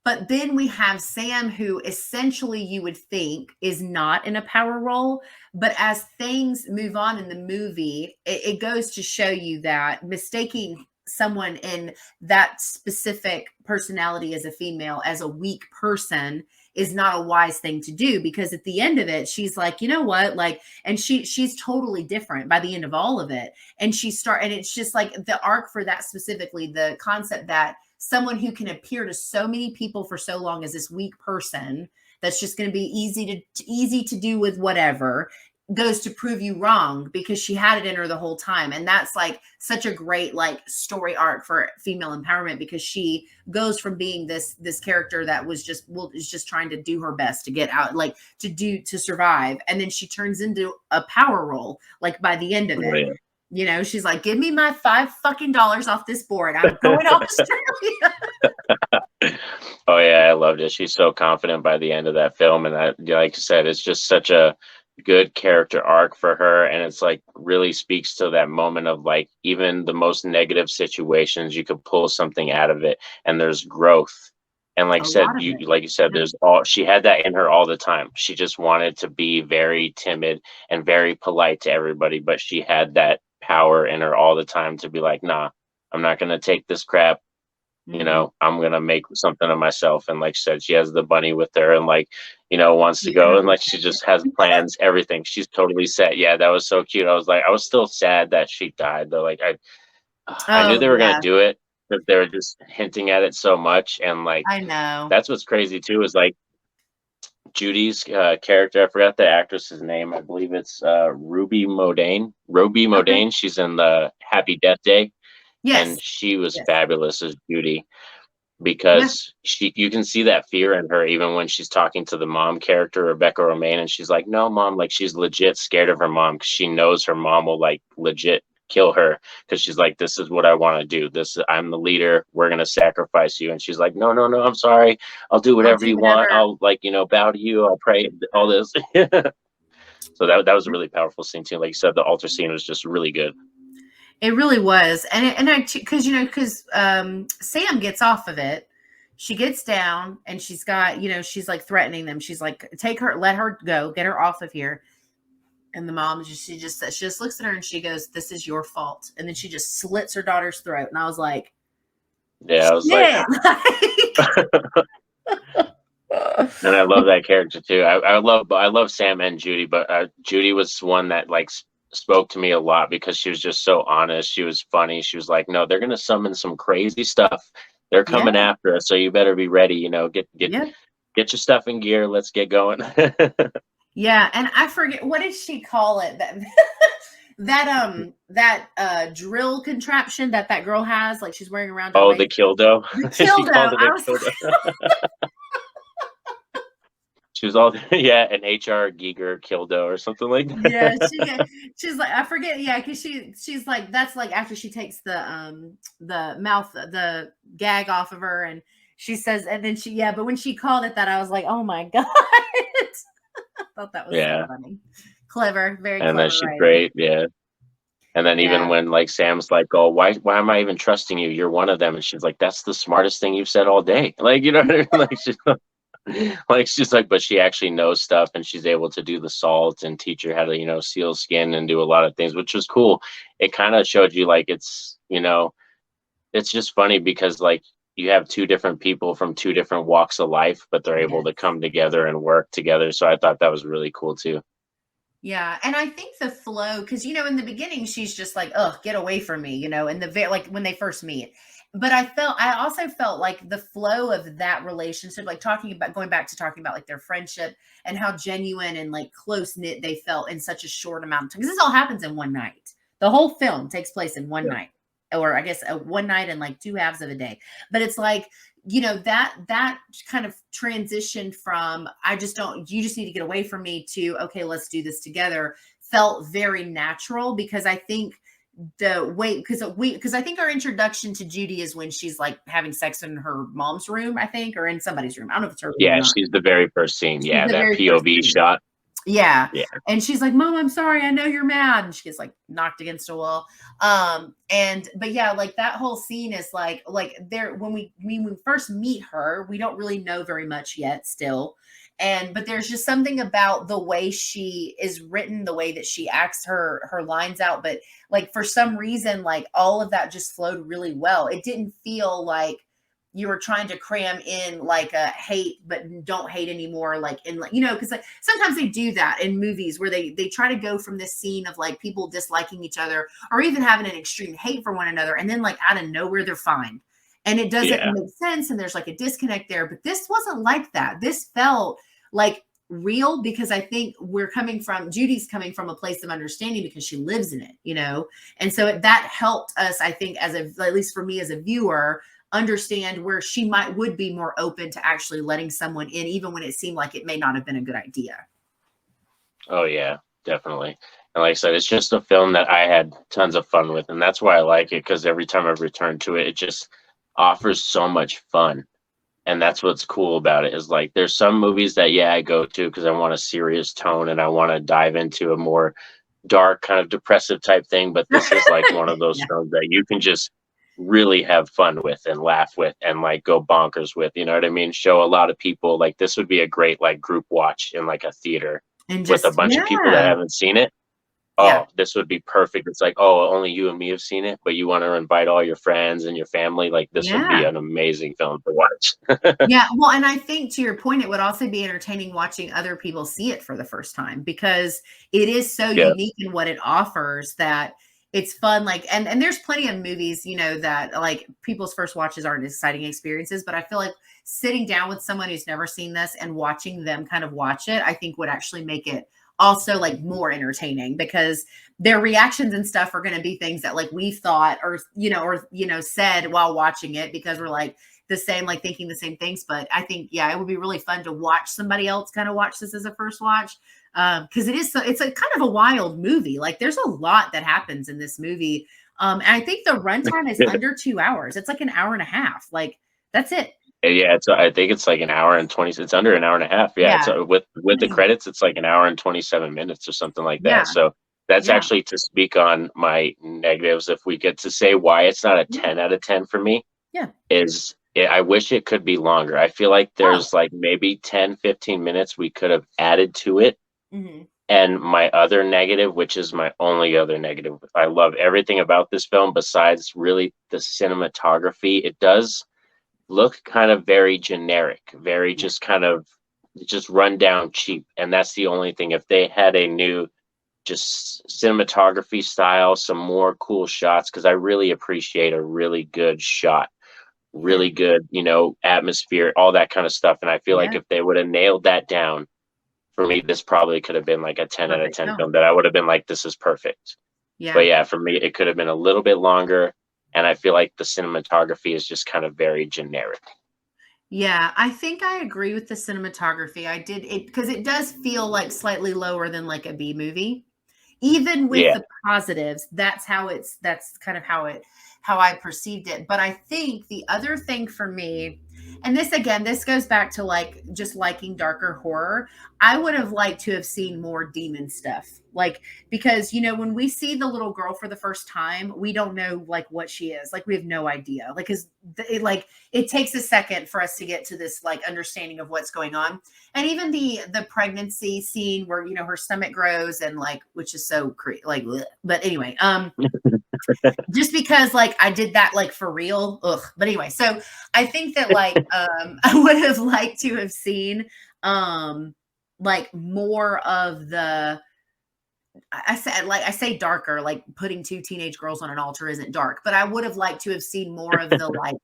But then we have Sam, who essentially you would think is not in a power role. But as things move on in the movie, it goes to show you that mistaking someone in that specific personality as a female as a weak person is not a wise thing to do, because at the end of it she's like, you know what, like, and she's totally different by the end of all of it. And and it's just like the arc for that, specifically the concept that someone who can appear to so many people for so long as this weak person that's just going to be easy to do with whatever, goes to prove you wrong because she had it in her the whole time. And that's like such a great like story arc for female empowerment, because she goes from being this character that is just trying to do her best to get out, like to survive, and then she turns into a power role like by the end of Oh, it. yeah. She's like, give me my $5 off this board. I'm going to Australia. Oh yeah, I loved it. She's so confident by the end of that film, and that, like I said, it's just such a good character arc for her, and it's like really speaks to that moment of like even the most negative situations, you could pull something out of it, and there's growth. And like I A said, lot of it. like you said, Yeah. there's all she had that in her all the time. She just wanted to be very timid and very polite to everybody, but she had that power in her all the time to be like, nah, I'm not gonna take this crap. Mhm. I'm gonna make something of myself. And like she said, she has the bunny with her, and like, wants to The go, and animal like she just has plans, everything. She's totally set. Yeah, that was so cute. I was still sad that she died though. Like I knew Oh, they were gonna yeah. do it, but they were just hinting at it so much. And like I know. that's what's crazy too, is like Judy's character. I forgot the actress's name. I believe it's Ruby Modane. Ruby Okay. Modane. She's in the Happy Death Day, and Yes. she was Yes. fabulous as Judy, Yeah. because you can see that fear in her even when she's talking to the mom character, Rebecca Romaine, and she's like, no mom, like she's legit scared of her mom because she knows her mom will like legit kill her, because she's like, this is what I want to do, I'm the leader, we're gonna sacrifice you. And she's like, no, no, no, I'm sorry, I'll do I'll whatever do you want, whatever. I'll like bow to you, I'll pray, all this. So that was a really powerful scene too. Like you said, the altar scene was just really good. It really was. And I, because Sam gets off of it. She gets down and she's got, she's like threatening them. She's like, take her, let her go, get her off of here. And the mom she just looks at her and she goes, this is your fault. And then she just slits her daughter's throat. And I was like, Yeah, I was like, shit. and I love that character too. I love Sam and Judy, but Judy was one that like spoke to me a lot because she was just so honest. She was funny. She was like, "No, they're gonna summon some crazy stuff. They're Yeah. coming after us, so you better be ready. Yeah. Get your stuff in gear. Let's get going." Yeah. And I forget, what did she call it? That drill contraption that girl has, like she's wearing around her Oh, waist. the kildo. The She kildo. called it a I was kildo. She was all yeah, an HR Giger Kildo or something like Yeah, that. she's like, I forget, yeah, because she's like, that's like after she takes the mouth, the gag off of her, and she says, and then she, yeah, but when she called it that, I was like, oh my god. I thought that was so Yeah. funny. Clever, very And then clever she's writing. great, yeah. And then even Yeah. when like Sam's like, "Oh, why am I even trusting you? You're one of them." And she's like, "That's the smartest thing you've said all day." Like, you know what I mean? She's like, but she actually knows stuff and she's able to do the salt and teach her how to, seal skin and do a lot of things, which was cool. It kind of showed you like it's just funny because like you have two different people from two different walks of life, but they're able to Yes. come together and work together. So I thought that was really cool too. Yeah, and I think the flow, because in the beginning she's just like, "Ugh, get away from me," in the like when they first meet. But I also felt like the flow of that relationship, like going back to talking about like their friendship and how genuine and like close knit they felt in such a short amount of time. Because this all happens in one night. The whole film takes place in one Yeah. night, or I guess one night and like two halves of a day. But it's like that kind of transition from you just need to get away from me to okay, let's do this together, felt very natural, because I think the way because I think our introduction to Judy is when she's like having sex in her mom's room, I think, or in somebody's room. I don't know if it's her room or Yeah, not. she's the very first scene. She's Yeah, the that very first POV scene. shot. Yeah. Yeah. And she's like, "Mom, I'm sorry. I know you're mad." And she gets like knocked against a wall. But yeah, like that whole scene is like there when we first meet her, we don't really know very much yet still. But there's just something about the way she is written, the way that she acts her lines out. But like for some reason, like all of that just flowed really well. It didn't feel like you were trying to cram in like a hate but don't hate anymore, like in like because like sometimes they do that in movies where they try to go from this scene of like people disliking each other or even having an extreme hate for one another, and then like out of nowhere they're fine and it doesn't Yeah. make sense and there's like a disconnect there. But this wasn't like that. This felt like real, because I think Judy's coming from a place of understanding because she lives in it. And so that helped us, I think, at least for me as a viewer, understand where she would be more open to actually letting someone in, even when it seemed like it may not have been a good idea. Oh yeah, definitely. And like I said, it's just a film that I had tons of fun with, and that's why I like it, because every time I return to it, it just offers so much fun. And that's what's cool about it, is like there's some movies that I go to because I want a serious tone and I want to dive into a more dark kind of depressive type thing, but this is like one of those Yeah. films that you can just really have fun with and laugh with and like go bonkers with, you know what I mean? Show a lot of people. Like this would be a great like group watch in like a theater And with a just, bunch of people that yeah. haven't seen it. Yeah. Oh, this would be perfect. It's like, oh, only you and me have seen it, but you want to invite all your friends and your family. Like this would be Yeah. an amazing film to watch. Yeah. Well, and I think to your point, it would also be entertaining watching other people see it for the first time, because it is so Yeah. unique in what it offers that it's fun. Like, and there's plenty of movies, that like people's first watches aren't exciting experiences, but I feel like sitting down with someone who's never seen this and watching them kind of watch it, I think would actually make it also like more entertaining, because their reactions and stuff are going to be things that like we thought or said while watching it, because we're like the same, like thinking the same things. But I think it would be really fun to watch somebody else kind of watch this as a first watch, because it's a kind of a wild movie. Like there's a lot that happens in this movie, and I think the runtime is under 2 hours. It's like an hour and a half. Like that's it. Yeah, I think it's like an hour and 20. It's under an hour and a half. Yeah, it's Yeah. with the credits, it's like an hour and 27 minutes or something like that. Yeah. So that's Yeah. actually to speak on my negatives. If we get to say why it's not a 10 out of 10 for me, Yeah. I wish it could be longer. I feel like Oh. there's like maybe 10, 15 minutes we could have added to it. Mm-hmm. And my other negative, which is my only other negative, I love everything about this film besides really the cinematography. It does look kind of very generic, very Yeah. just run down cheap. And that's the only thing. If they had a new just cinematography style, some more cool shots, because I really appreciate a really good shot, Yeah. really good, atmosphere, all that kind of stuff. And I feel like Yeah. if they would have nailed that down, for me, this probably could have been like a 10 out of Perfect 10 film. film that I would have been like, this is perfect. But Yeah. yeah, for me, it could have been a little bit longer. And I feel like the cinematography is just kind of very generic. Yeah, I think I agree with the cinematography. I did it because it does feel like slightly lower than like a B movie. Even with Yeah. the positives, that's kind of how I perceived it. But I think the other thing for me, and this again, this goes back to like just liking darker horror. I would have liked to have seen more demon stuff. Like, because when we see the little girl for the first time, we don't know like what she is. Like we have no idea. Like, cuz it takes a second for us to get to this like understanding of what's going on. And even the pregnancy scene where her stomach grows, and like, which is so like bleh. But anyway, just because like I did that like for real, ugh. But anyway, so I think that like I would have liked to have seen like more of the, I said, like, I say darker, like putting two teenage girls on an altar isn't dark, but I would have liked to have seen more of the like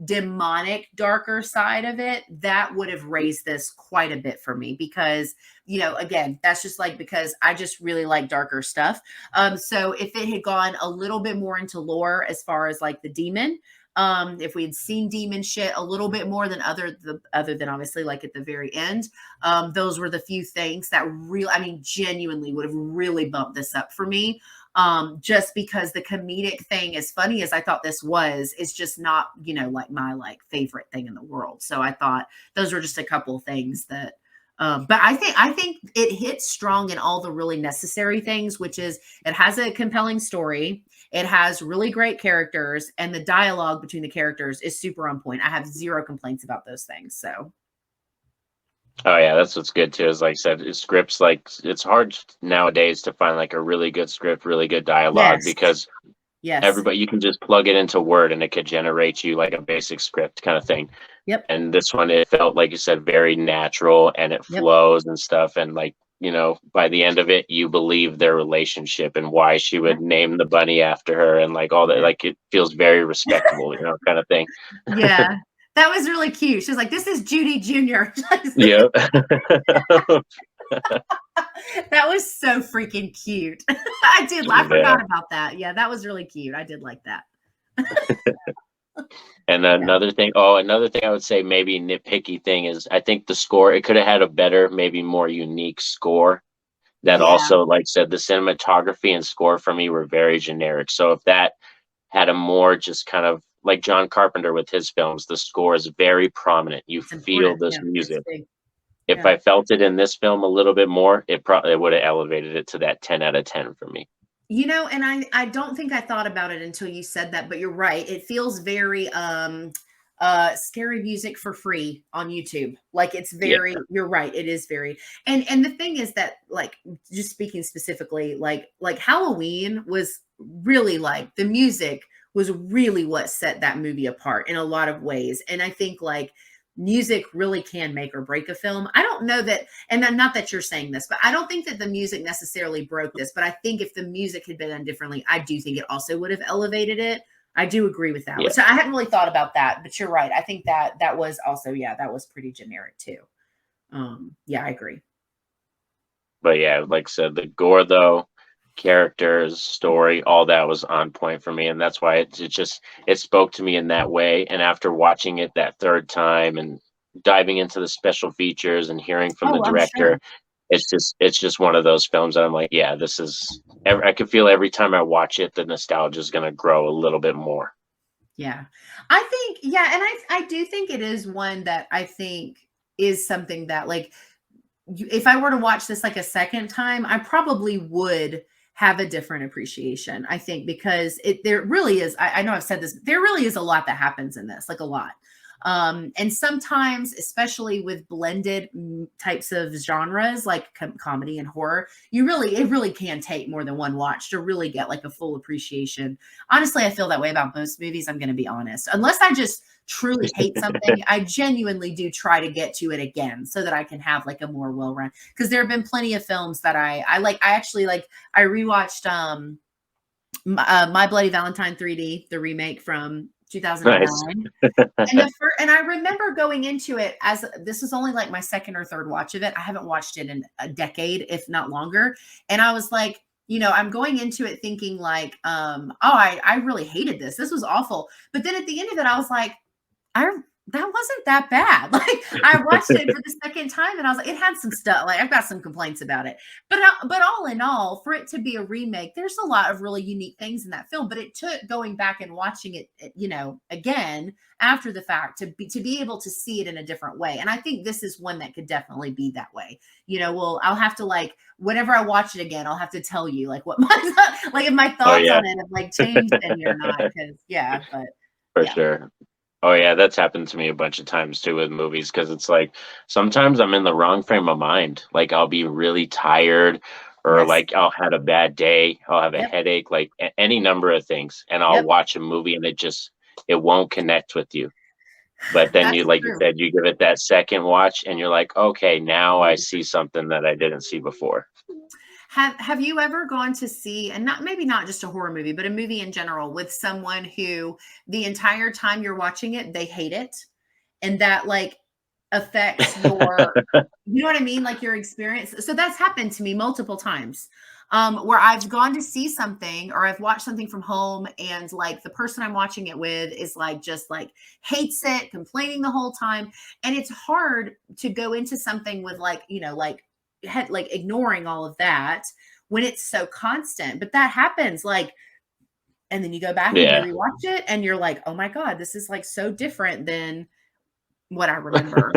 demonic, darker side of it. That would have raised this quite a bit for me because, again, that's just like because I just really like darker stuff. So if it had gone a little bit more into lore as far as like the demon, if we had seen demon shit a little bit more than other than obviously like at the very end, those were the few things that really, I mean, genuinely would have really bumped this up for me. Just because the comedic thing, as funny as I thought this was, is just not, like my like favorite thing in the world. So I thought those were just a couple things that, but I think it hits strong in all the really necessary things, which is it has a compelling story, it has really great characters, and the dialogue between the characters is super on point. I have zero complaints about those things. So Oh yeah, that's what's good too. Is like I said, scripts like it's hard nowadays to find like a really good script, really good dialogue yes, because yes, everybody you can just plug it into Word and it could generate you like a basic script kind of thing. yep, And this one, it felt like you said very natural and it yep. flows and stuff. And like by the end of it, you believe their relationship and why she Yeah, would name the bunny after her and like all that. yeah. Like it feels very respectable, kind of thing. Yeah. That was really cute. She was like, "This is Judy Jr." Yep. That was so freaking cute. I Yeah. forgot about that. Yeah, that was really cute. I did like that. And Yeah. another thing I would say maybe nitpicky thing is I think the score, it could have had a better, maybe more unique score that Yeah. also, like I said, the cinematography and score for me were very generic. So if that had a more just kind of like John Carpenter with his films, the score is very prominent. You It's feel important. this Yeah, it's music. big. If Yeah. I felt it in this film a little bit more, it probably would have elevated it to that 10 out of 10 for me. And I don't think I thought about it until you said that, but you're right. It feels very scary music for free on YouTube. Like it's Yeah. very, you're right, it is very. And the thing is that like just speaking specifically, like Halloween was really like the music was really what set that movie apart in a lot of ways. And I think like music really can make or break a film. I don't know that, and not that you're saying this, but I don't think that the music necessarily broke this. But I think if the music had been done differently, I do think it also would have elevated it. I do agree with that. Yeah. So I hadn't really thought about that, but you're right. I think that was also, yeah, that was pretty generic too. Yeah, I agree. But yeah, like I said, the gore though, characters, story, all that was on point for me, and that's why it spoke to me in that way. And after watching it that third time and diving into the special features and hearing from the Oh, I'm director, sure. it's just one of those films that I'm like, yeah, this is. I can feel every time I watch it, the nostalgia is going to grow a little bit more. Yeah. I think, yeah, and I do think it is one that I think is something that like if I were to watch this like a second time, I probably would have a different appreciation. I think because there really is. I know I've said this. There really is a lot that happens in this, like a lot. And sometimes, especially with blended types of genres like comedy and horror, it really can take more than one watch to really get like a full appreciation. Honestly, I feel that way about most movies. I'm going to be honest, unless I just truly hate something, I genuinely do try to get to it again so that I can have like a more well-run. Because there have been plenty of films that I like. I actually like. I rewatched My Bloody Valentine 3D, the remake from Nice. 2009. And I remember going into it as this was only like my second or third watch of it. I haven't watched it in a decade, if not longer. And I was like, I'm going into it thinking like, oh, I really hated this. This was awful. But then at the end of it, I was like, I that wasn't that bad. Like, I watched it for the second time and I was like, it had some stuff. Like, I've got some complaints about it. But all in all, for it to be a remake, there's a lot of really unique things in that film. But it took going back and watching it, again after the fact to be able to see it in a different way. And I think this is one that could definitely be that way. Well, I'll have to, like, whenever I watch it again, I'll have to tell you, like, what my like if my thoughts on it have, like, changed any or not. Because For sure. Oh yeah, that's happened to me a bunch of times too with movies, because it's like sometimes I'm in the wrong frame of mind. Like I'll be really tired, or Yes. like I'll have a bad day, I'll have a Yep. headache, like any number of things, and I'll Yep. watch a movie and it won't connect with you. But then you, That's like you true. said, you give it that second watch and you're like, okay, now I see something that I didn't see before. Have you ever gone to see, and maybe not just a horror movie, but a movie in general, with someone who the entire time you're watching it, they hate it, and that, like, affects your, you know what I mean? Like, your experience. So that's happened to me multiple times. Where I've gone to see something, or I've watched something from home, and, like, the person I'm watching it with is, like, just, like, hates it, complaining the whole time. And it's hard to go into something with, like, like ignoring all of that when it's so constant. But that happens, like, and then you go back and you Yeah. rewatch it and you're like, oh my God, this is, like, so different than what I remember.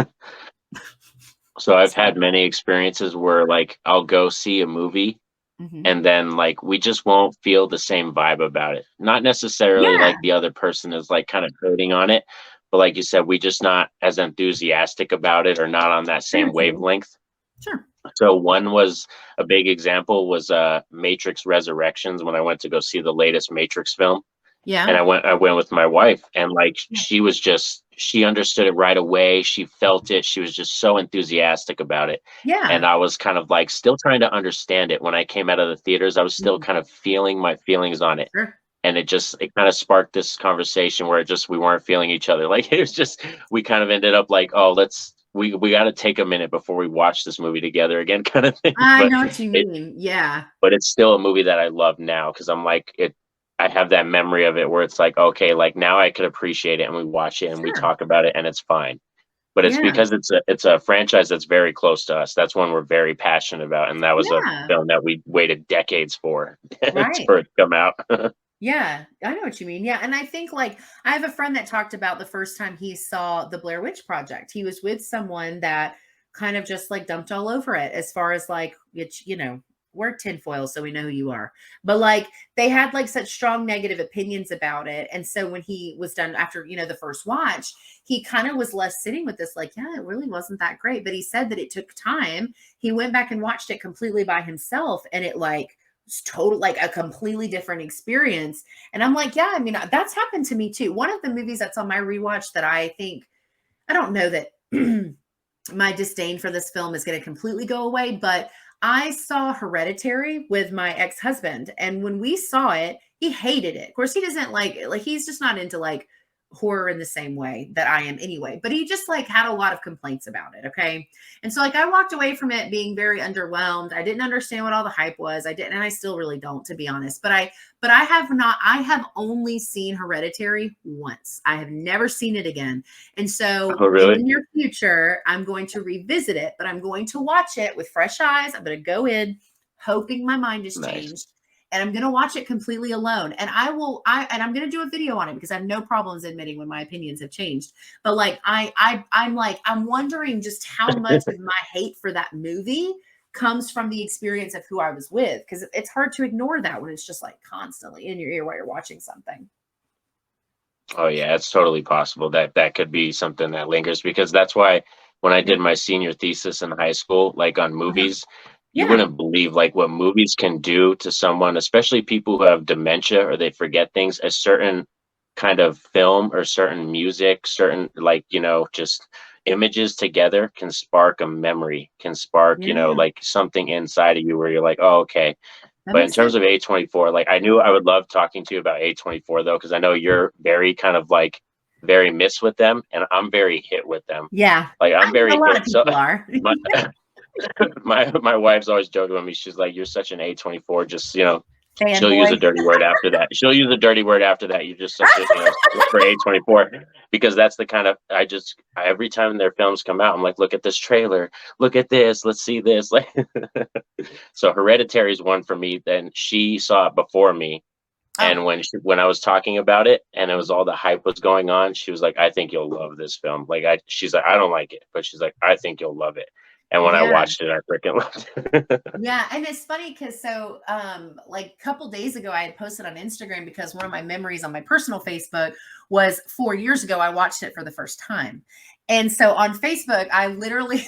So I've So, had many experiences where like I'll go see a movie mhm. and then like we just won't feel the same vibe about it. Not necessarily Yeah, like the other person is like kind of hurting on it, but like you said, we just not as enthusiastic about it or not on that true, same true. wavelength. Sure. So one was a big example was Matrix Resurrections, when I went to go see the latest Matrix film. And Yeah. I went with my wife, and like Yeah. she understood it right away. She felt it. She was just so enthusiastic about it. And Yeah. I was kind of like still trying to understand it when I came out of the theaters. I was still Mhm. kind of feeling my feelings on it. Sure. And it kind of sparked this conversation where we weren't feeling each other. Like it was just we kind of ended up like, oh, we got to take a minute before we watch this movie together again, kind of thing. I But know what you it mean. Yeah. but it's still a movie that I love now, because I'm like it. I have that memory of it where it's like, okay, like now I could appreciate it, and we watch it and we Sure. talk about it and it's fine. But it's Yeah. because it's a franchise that's very close to us. That's one we're very passionate about, and that was a Yeah. film that we waited decades for Right. for it to come out. Yeah, I know what you mean. Yeah, and I think, like, I have a friend that talked about the first time he saw the Blair Witch Project. He was with someone that kind of just, like, dumped all over it, as far as, like, it's, we're tinfoil, so we know who you are. But, like, they had, like, such strong negative opinions about it. And so when he was done after, the first watch, he kind of was less sitting with this, like, yeah, it really wasn't that great. But he said that it took time. He went back and watched it completely by himself, and it, like, it's total, like, a completely different experience. And I'm like, yeah, I mean, that's happened to me too. One of the movies that's on my rewatch that I think, I don't know that my disdain for this film is going to completely go away, but I saw Hereditary with my ex-husband, and when we saw it, he hated it. Of course, he doesn't like he's just not into, like, horror in the same way that I am anyway, but he just, like, had a lot of complaints about it. Okay. And so, like, I walked away from it being very underwhelmed. I didn't understand what all the hype was. I didn't, and I still really don't, to be honest. But I have not, I have only seen Hereditary once. I have never seen it again. And so Oh, in the really? near future, I'm going to revisit it, but I'm going to watch it with fresh eyes. I'm going to go in hoping my mind has Nice. changed, and I'm going to watch it completely alone. And I'm going to do a video on it, because I have no problems admitting when my opinions have changed. But, like, I'm wondering just how much of my hate for that movie comes from the experience of who I was with, because it's hard to ignore that when it's just, like, constantly in your ear while you're watching something. Oh yeah, it's totally possible that that could be something that lingers, because that's why when I Yeah. did my senior thesis in high school, like on Uh-huh. movies, you Yeah. wouldn't believe like what movies can do to someone, especially people who have dementia or they forget things. A certain kind of film or certain music, certain like, just images together can spark a memory, can spark, Yeah. like something inside of you where you're like, oh, okay. That But in makes sense. terms of A24, like I knew I would love talking to you about A24 though, because I know you're very kind of like very miss with them, and I'm very hit with them. Yeah. Like I I'm mean, a very lot hit. of So people are. my my wife's always joking with me. She's like, "You're such an A24, just She'll use a Fanboy. dirty word after that. She'll use a dirty word after that. You're just such a, for A24, because that's the kind of, every time their films come out, I'm like, look at this trailer, look at this, let's see this. Like, so Hereditary is one for me. Then she saw it before me. And Oh, when I was talking about it and it was all the hype was going on, she was like, I think you'll love this film. Like, she's like, I don't like it, but she's like, I think you'll love it. And when I yeah. watched it, I freaking loved it. Yeah, and it's funny because like a couple days ago I had posted on Instagram because one of my memories on my personal Facebook was 4 years ago I watched it for the first time. And so on Facebook I literally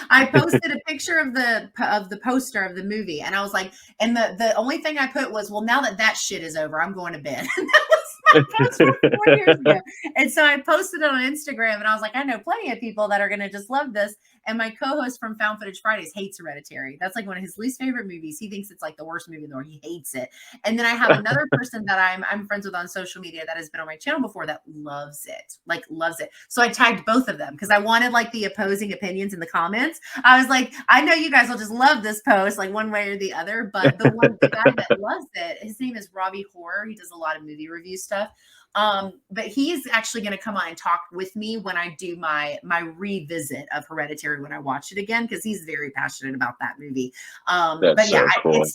I posted a picture of the poster of the movie and I was like, and the only thing I put was, well, now that shit is over, I'm going to bed. And that was my post from 4 years ago. And so I posted it on Instagram and I was like, I know plenty of people that are going to just love this. And my co-host from Found Footage Fridays hates Hereditary. That's like one of his least favorite movies. He thinks it's like the worst movie in the world. He hates it. And then I have another person that I'm friends with on social media that has been on my channel before that loves it, like loves it. So I tagged both of them because I wanted like the opposing opinions in the comments. I was like, I know you guys will just love this post, like one way or the other. But the guy that loves it, his name is Robbie Horror. He does a lot of movie review stuff. But he's actually going to come on and talk with me when I do my revisit of Hereditary when I watch it again, because he's very passionate about that movie. That's But yeah, so cool.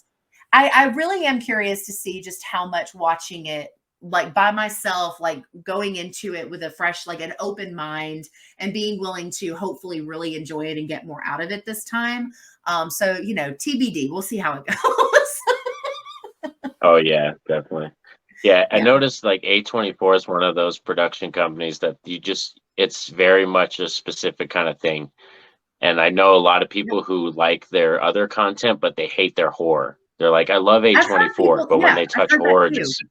I really am curious to see just how much watching it like by myself, like going into it with a fresh, like an open mind and being willing to hopefully really enjoy it and get more out of it this time. So, you know, TBD, we'll see how it goes. Oh yeah, definitely. Yeah, I Yeah. noticed like A24 is one of those production companies that it's very much a specific kind of thing. And I know a lot of Yep. people who like their other content, but they hate their horror. They're like, I love I've heard A24, people, but when yeah, they I've touch heard that horror, too. just,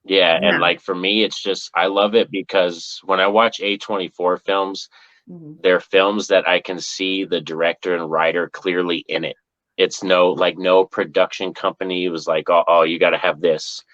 yeah. And Yeah. like for me, it's just, I love it because when I watch A24 films, Mhm. they're films that I can see the director and writer clearly in it. It's no production company was like, oh, you got to have this,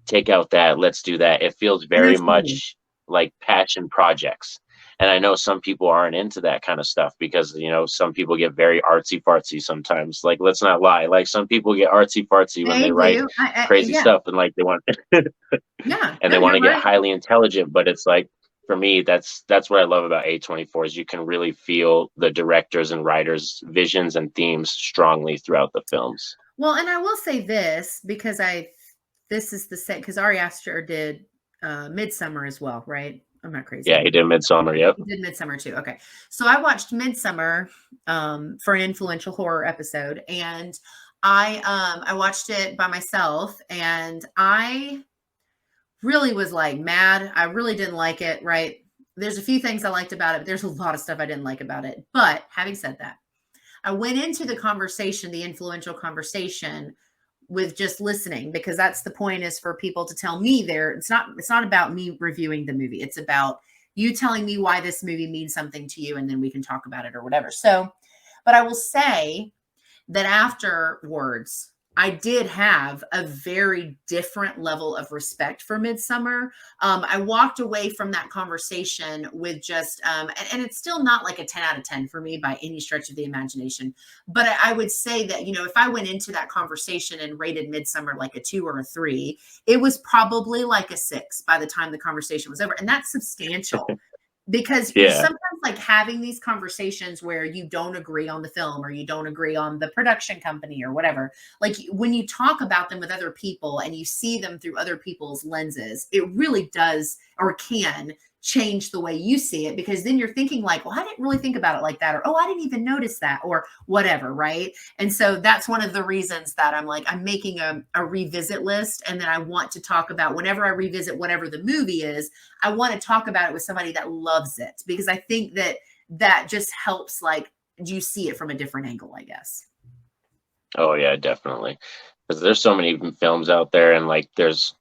take out that, let's do that. It feels I know very what you mean. much like passion projects. And I know some people aren't into that kind of stuff because, some people get very artsy fartsy sometimes. Like, let's not lie. Like, some people get artsy fartsy when They they write do. crazy Yeah. stuff and like they want Yeah. and No, they want you're to get right. highly intelligent. But it's like, for me, that's what I love about A24 is you can really feel the directors and writers' visions and themes strongly throughout the films. Well, and I will say this because this is the same because Ari Aster did Midsummer as well, right? I'm not Yeah, crazy. he did Midsummer. Yep. He did Midsummer too. Okay. So I watched Midsummer for an influential horror episode and I watched it by myself and I really was like mad. I really didn't like it, right? There's a few things I liked about it, but there's a lot of stuff I didn't like about it. But having said that, I went into the conversation, the influential conversation with just listening because that's the point is for people to tell me it's not about me reviewing the movie. It's about you telling me why this movie means something to you and then we can talk about it or whatever. So, but I will say that afterwards, I did have a very different level of respect for Midsummer. I walked away from that conversation with just, and it's still not like a 10 out of 10 for me by any stretch of the imagination. But I would say that, if I went into that conversation and rated Midsummer like a 2 or a 3, it was probably like a 6 by the time the conversation was over. And that's substantial because you're Yeah. sometimes like having these conversations where you don't agree on the film or you don't agree on the production company or whatever. Like when you talk about them with other people and you see them through other people's lenses, it really does or can change the way you see it because then you're thinking like, well, I didn't really think about it like that, or oh, I didn't even notice that, or whatever, right? And so that's one of the reasons that I'm like, I'm making a revisit list, and then I want to talk about whenever I revisit whatever the movie is, I want to talk about it with somebody that loves it because I think that just helps like you see it from a different angle, I guess. Oh yeah, definitely. Because there's so many films out there, and like there's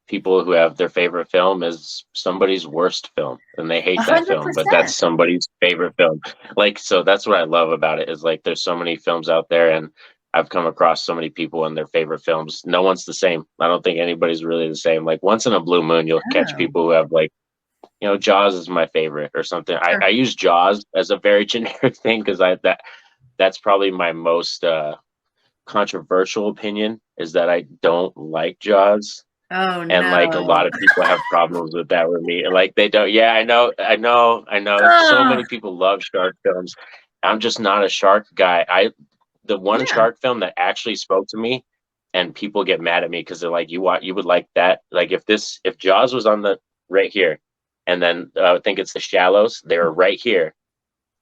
people who have their favorite film is somebody's worst film, and they A hate that hundred film, but that's percent. somebody's favorite film. Like, so that's what I love about it is like there's so many films out there, and I've come across so many people and their favorite films. No one's the same. I don't think anybody's really the same. Like once in a blue moon, you'll catch Oh, people who have like, Jaws is my favorite or something. I sure. use Jaws as a very generic thing because that's probably my most controversial opinion is that I don't like Jaws. Oh And like a no. lot of people have problems with that with me. Like they don't. Yeah, I know. So Ugh. many people love shark films. I'm just not a shark guy. The one Yeah. shark film that actually spoke to me, and people get mad at me because they're like, you would like that. Like if Jaws was on the right here, and then I think it's The Shallows. They were right here.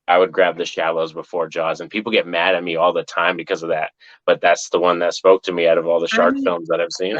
I would grab The Shallows before Jaws, and people get mad at me all the time because of that. But that's the one that spoke to me out of all the I shark mean, films that I've seen.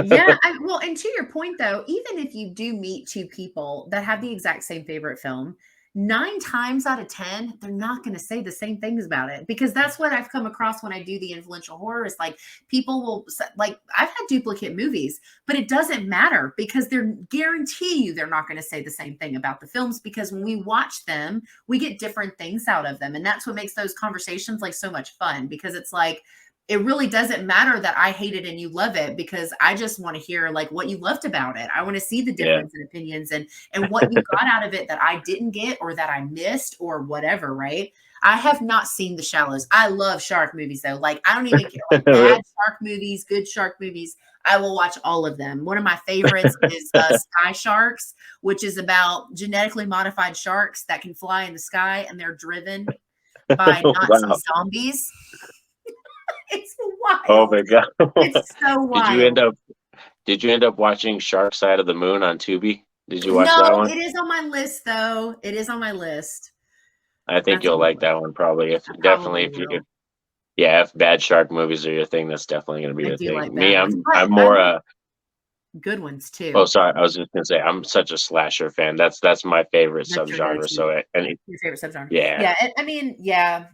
yeah, well, and to your point though, even if you do meet two people that have the exact same favorite film, 9 times out of 10, they're not going to say the same things about it, because that's what I've come across when I do the influential horror. Is like people will like, I've had duplicate movies, but it doesn't matter because they're guarantee you they're not going to say the same thing about the films, because when we watch them, we get different things out of them, and that's what makes those conversations like so much fun, because it's like, it really doesn't matter that I hate it and you love it, because I just want to hear like what you loved about it. I want to see the Yeah. difference in opinions and what you got out of it that I didn't get or that I missed or whatever, right? I have not seen The Shallows. I love shark movies though. Like I don't even care, like bad shark movies, good shark movies. I will watch all of them. One of my favorites is Sky Sharks, which is about genetically modified sharks that can fly in the sky and they're driven by Nazi Wow. zombies. It's Oh wild. my god. It's so Did you end wild. up watching Shark Side of the Moon on Tubi? Did you watch that No, one? it is on my list though. It is on my list. I think That's on you'll my like list. that one probably. If I definitely probably if you will. yeah, if bad shark movies are your thing, that's definitely gonna be I your do thing. like Me, bad ones, I'm but I more like good ones oh too. sorry, I was just gonna say I'm such a slasher fan. That's my favorite That's your subgenre. go-to. So and Your favorite subgenre. yeah. Yeah, I mean, yeah.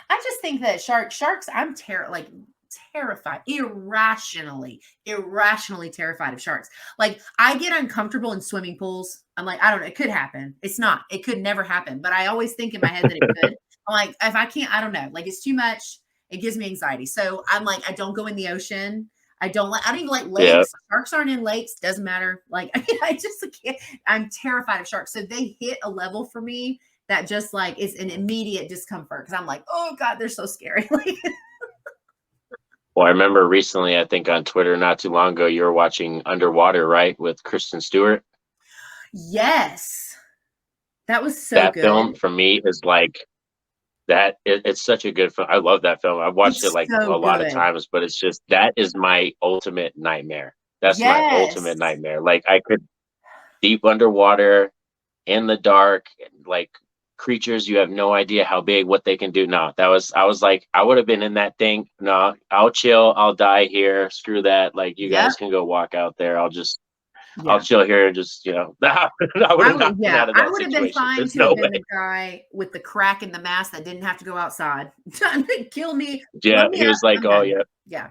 I just think that sharks, I'm terrified, irrationally terrified of sharks. Like I get uncomfortable in swimming pools. I'm like, I don't know, it could happen. It's not, it could never happen. But I always think in my head that it could. I'm like, if I can't, I don't know. Like it's too much. It gives me anxiety. So I'm like, I don't go in the ocean. I don't even like Yeah. lakes. Sharks aren't in lakes. Doesn't matter. Like I just can't. I'm terrified of sharks. So they hit a level for me that just like is an immediate discomfort, because I'm like, oh God, they're so scary. Like, Well, I remember recently, I think on Twitter not too long ago, you were watching Underwater, right, with Kristen Stewart. yes, that was so That film good. for me is like it's such a good film. I love that film. I've watched it It's like so a lot of good. times, but it's just that is my ultimate nightmare. That's my ultimate Yes. nightmare. Like I could deep underwater in the dark, like creatures you have no idea how big, what they can do. No, that was I was like I would have been in that thing. No, I'll chill. I'll die here. Screw that. Like you Yep. guys can go walk out there. I'll Yeah. chill here and just I would have not been Yeah, out of I that would have been situation. fine There's to have no been way. the guy with the crack in the mask that didn't have to go outside. Trying to kill me. Yeah, Let me he out. was like, I'm oh done. yeah. Yeah.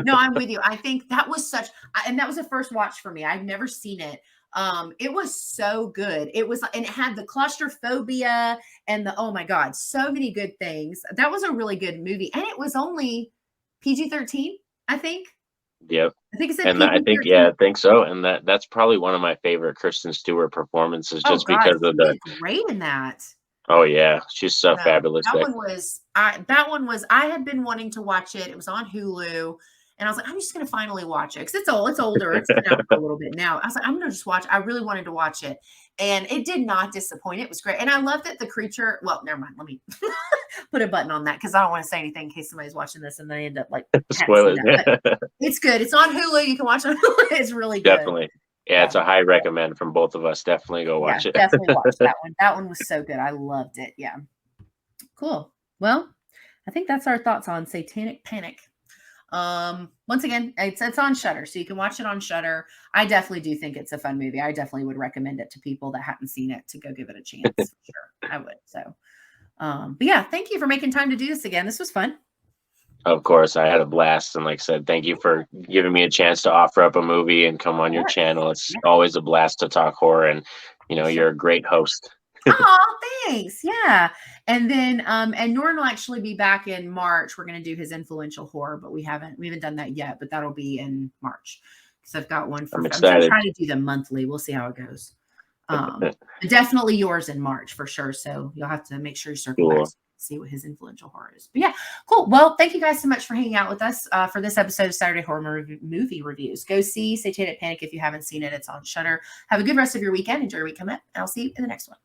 No, I'm with you. I think that was and that was a first watch for me. I've never seen it. It was so good. It was, and it had the claustrophobia and the, oh my God, so many good things. That was a really good movie. And it was only PG-13, I think. Yep. I think it said And I think, yeah, PG-13. I think so. And that's probably one of my favorite Kristen Stewart performances, Oh just God, because of she the. did great in that. Oh yeah, she's so No, fabulous. that one was, I had been wanting to watch it. It was on Hulu. And I was like, I'm just gonna finally watch it, because it's older. It's been out for a little bit now. I was like, I'm gonna just watch. I really wanted to watch it. And it did not disappoint. It was great. And I love that the creature, well, never mind. Let me put a button on that, because I don't want to say anything in case somebody's watching this and they end up like hadn't seen Spoilers. that. But it's good. It's on Hulu. You can watch it on Hulu. It's really good. Definitely. Yeah, Yeah. it's a high recommend from both of us. Definitely go Yeah, watch it. definitely watch that one. That one was so good. I loved it. Yeah. Cool. Well, I think that's our thoughts on Satanic Panic. Once again, it's on Shudder, so you can watch it on Shudder. I definitely do think it's a fun movie. I definitely would recommend it to people that hadn't seen it to go give it a chance. For sure, I would. So, but yeah, thank you for making time to do this again. This was fun. Of course, I had a blast, and like I said, thank you for giving me a chance to offer up a movie and come Of on your course. channel. It's Yeah, always a blast to talk horror, and for sure. you're a great host. Oh, thanks. Yeah. And then and Norin will actually be back in March. We're gonna do his influential horror, but we haven't done that yet, but that'll be in March. So I've got one I'm I'm gonna excited. try to do them monthly. We'll see how it goes. But definitely yours in March for sure. So you'll have to make sure you circle back. Cool. see what his influential horror is. But yeah, cool. Well, thank you guys so much for hanging out with us for this episode of Saturday Horror Movie Reviews. Go see Satanic Panic if you haven't seen it. It's on Shudder. Have a good rest of your weekend. Enjoy your week coming up, and I'll see you in the next one.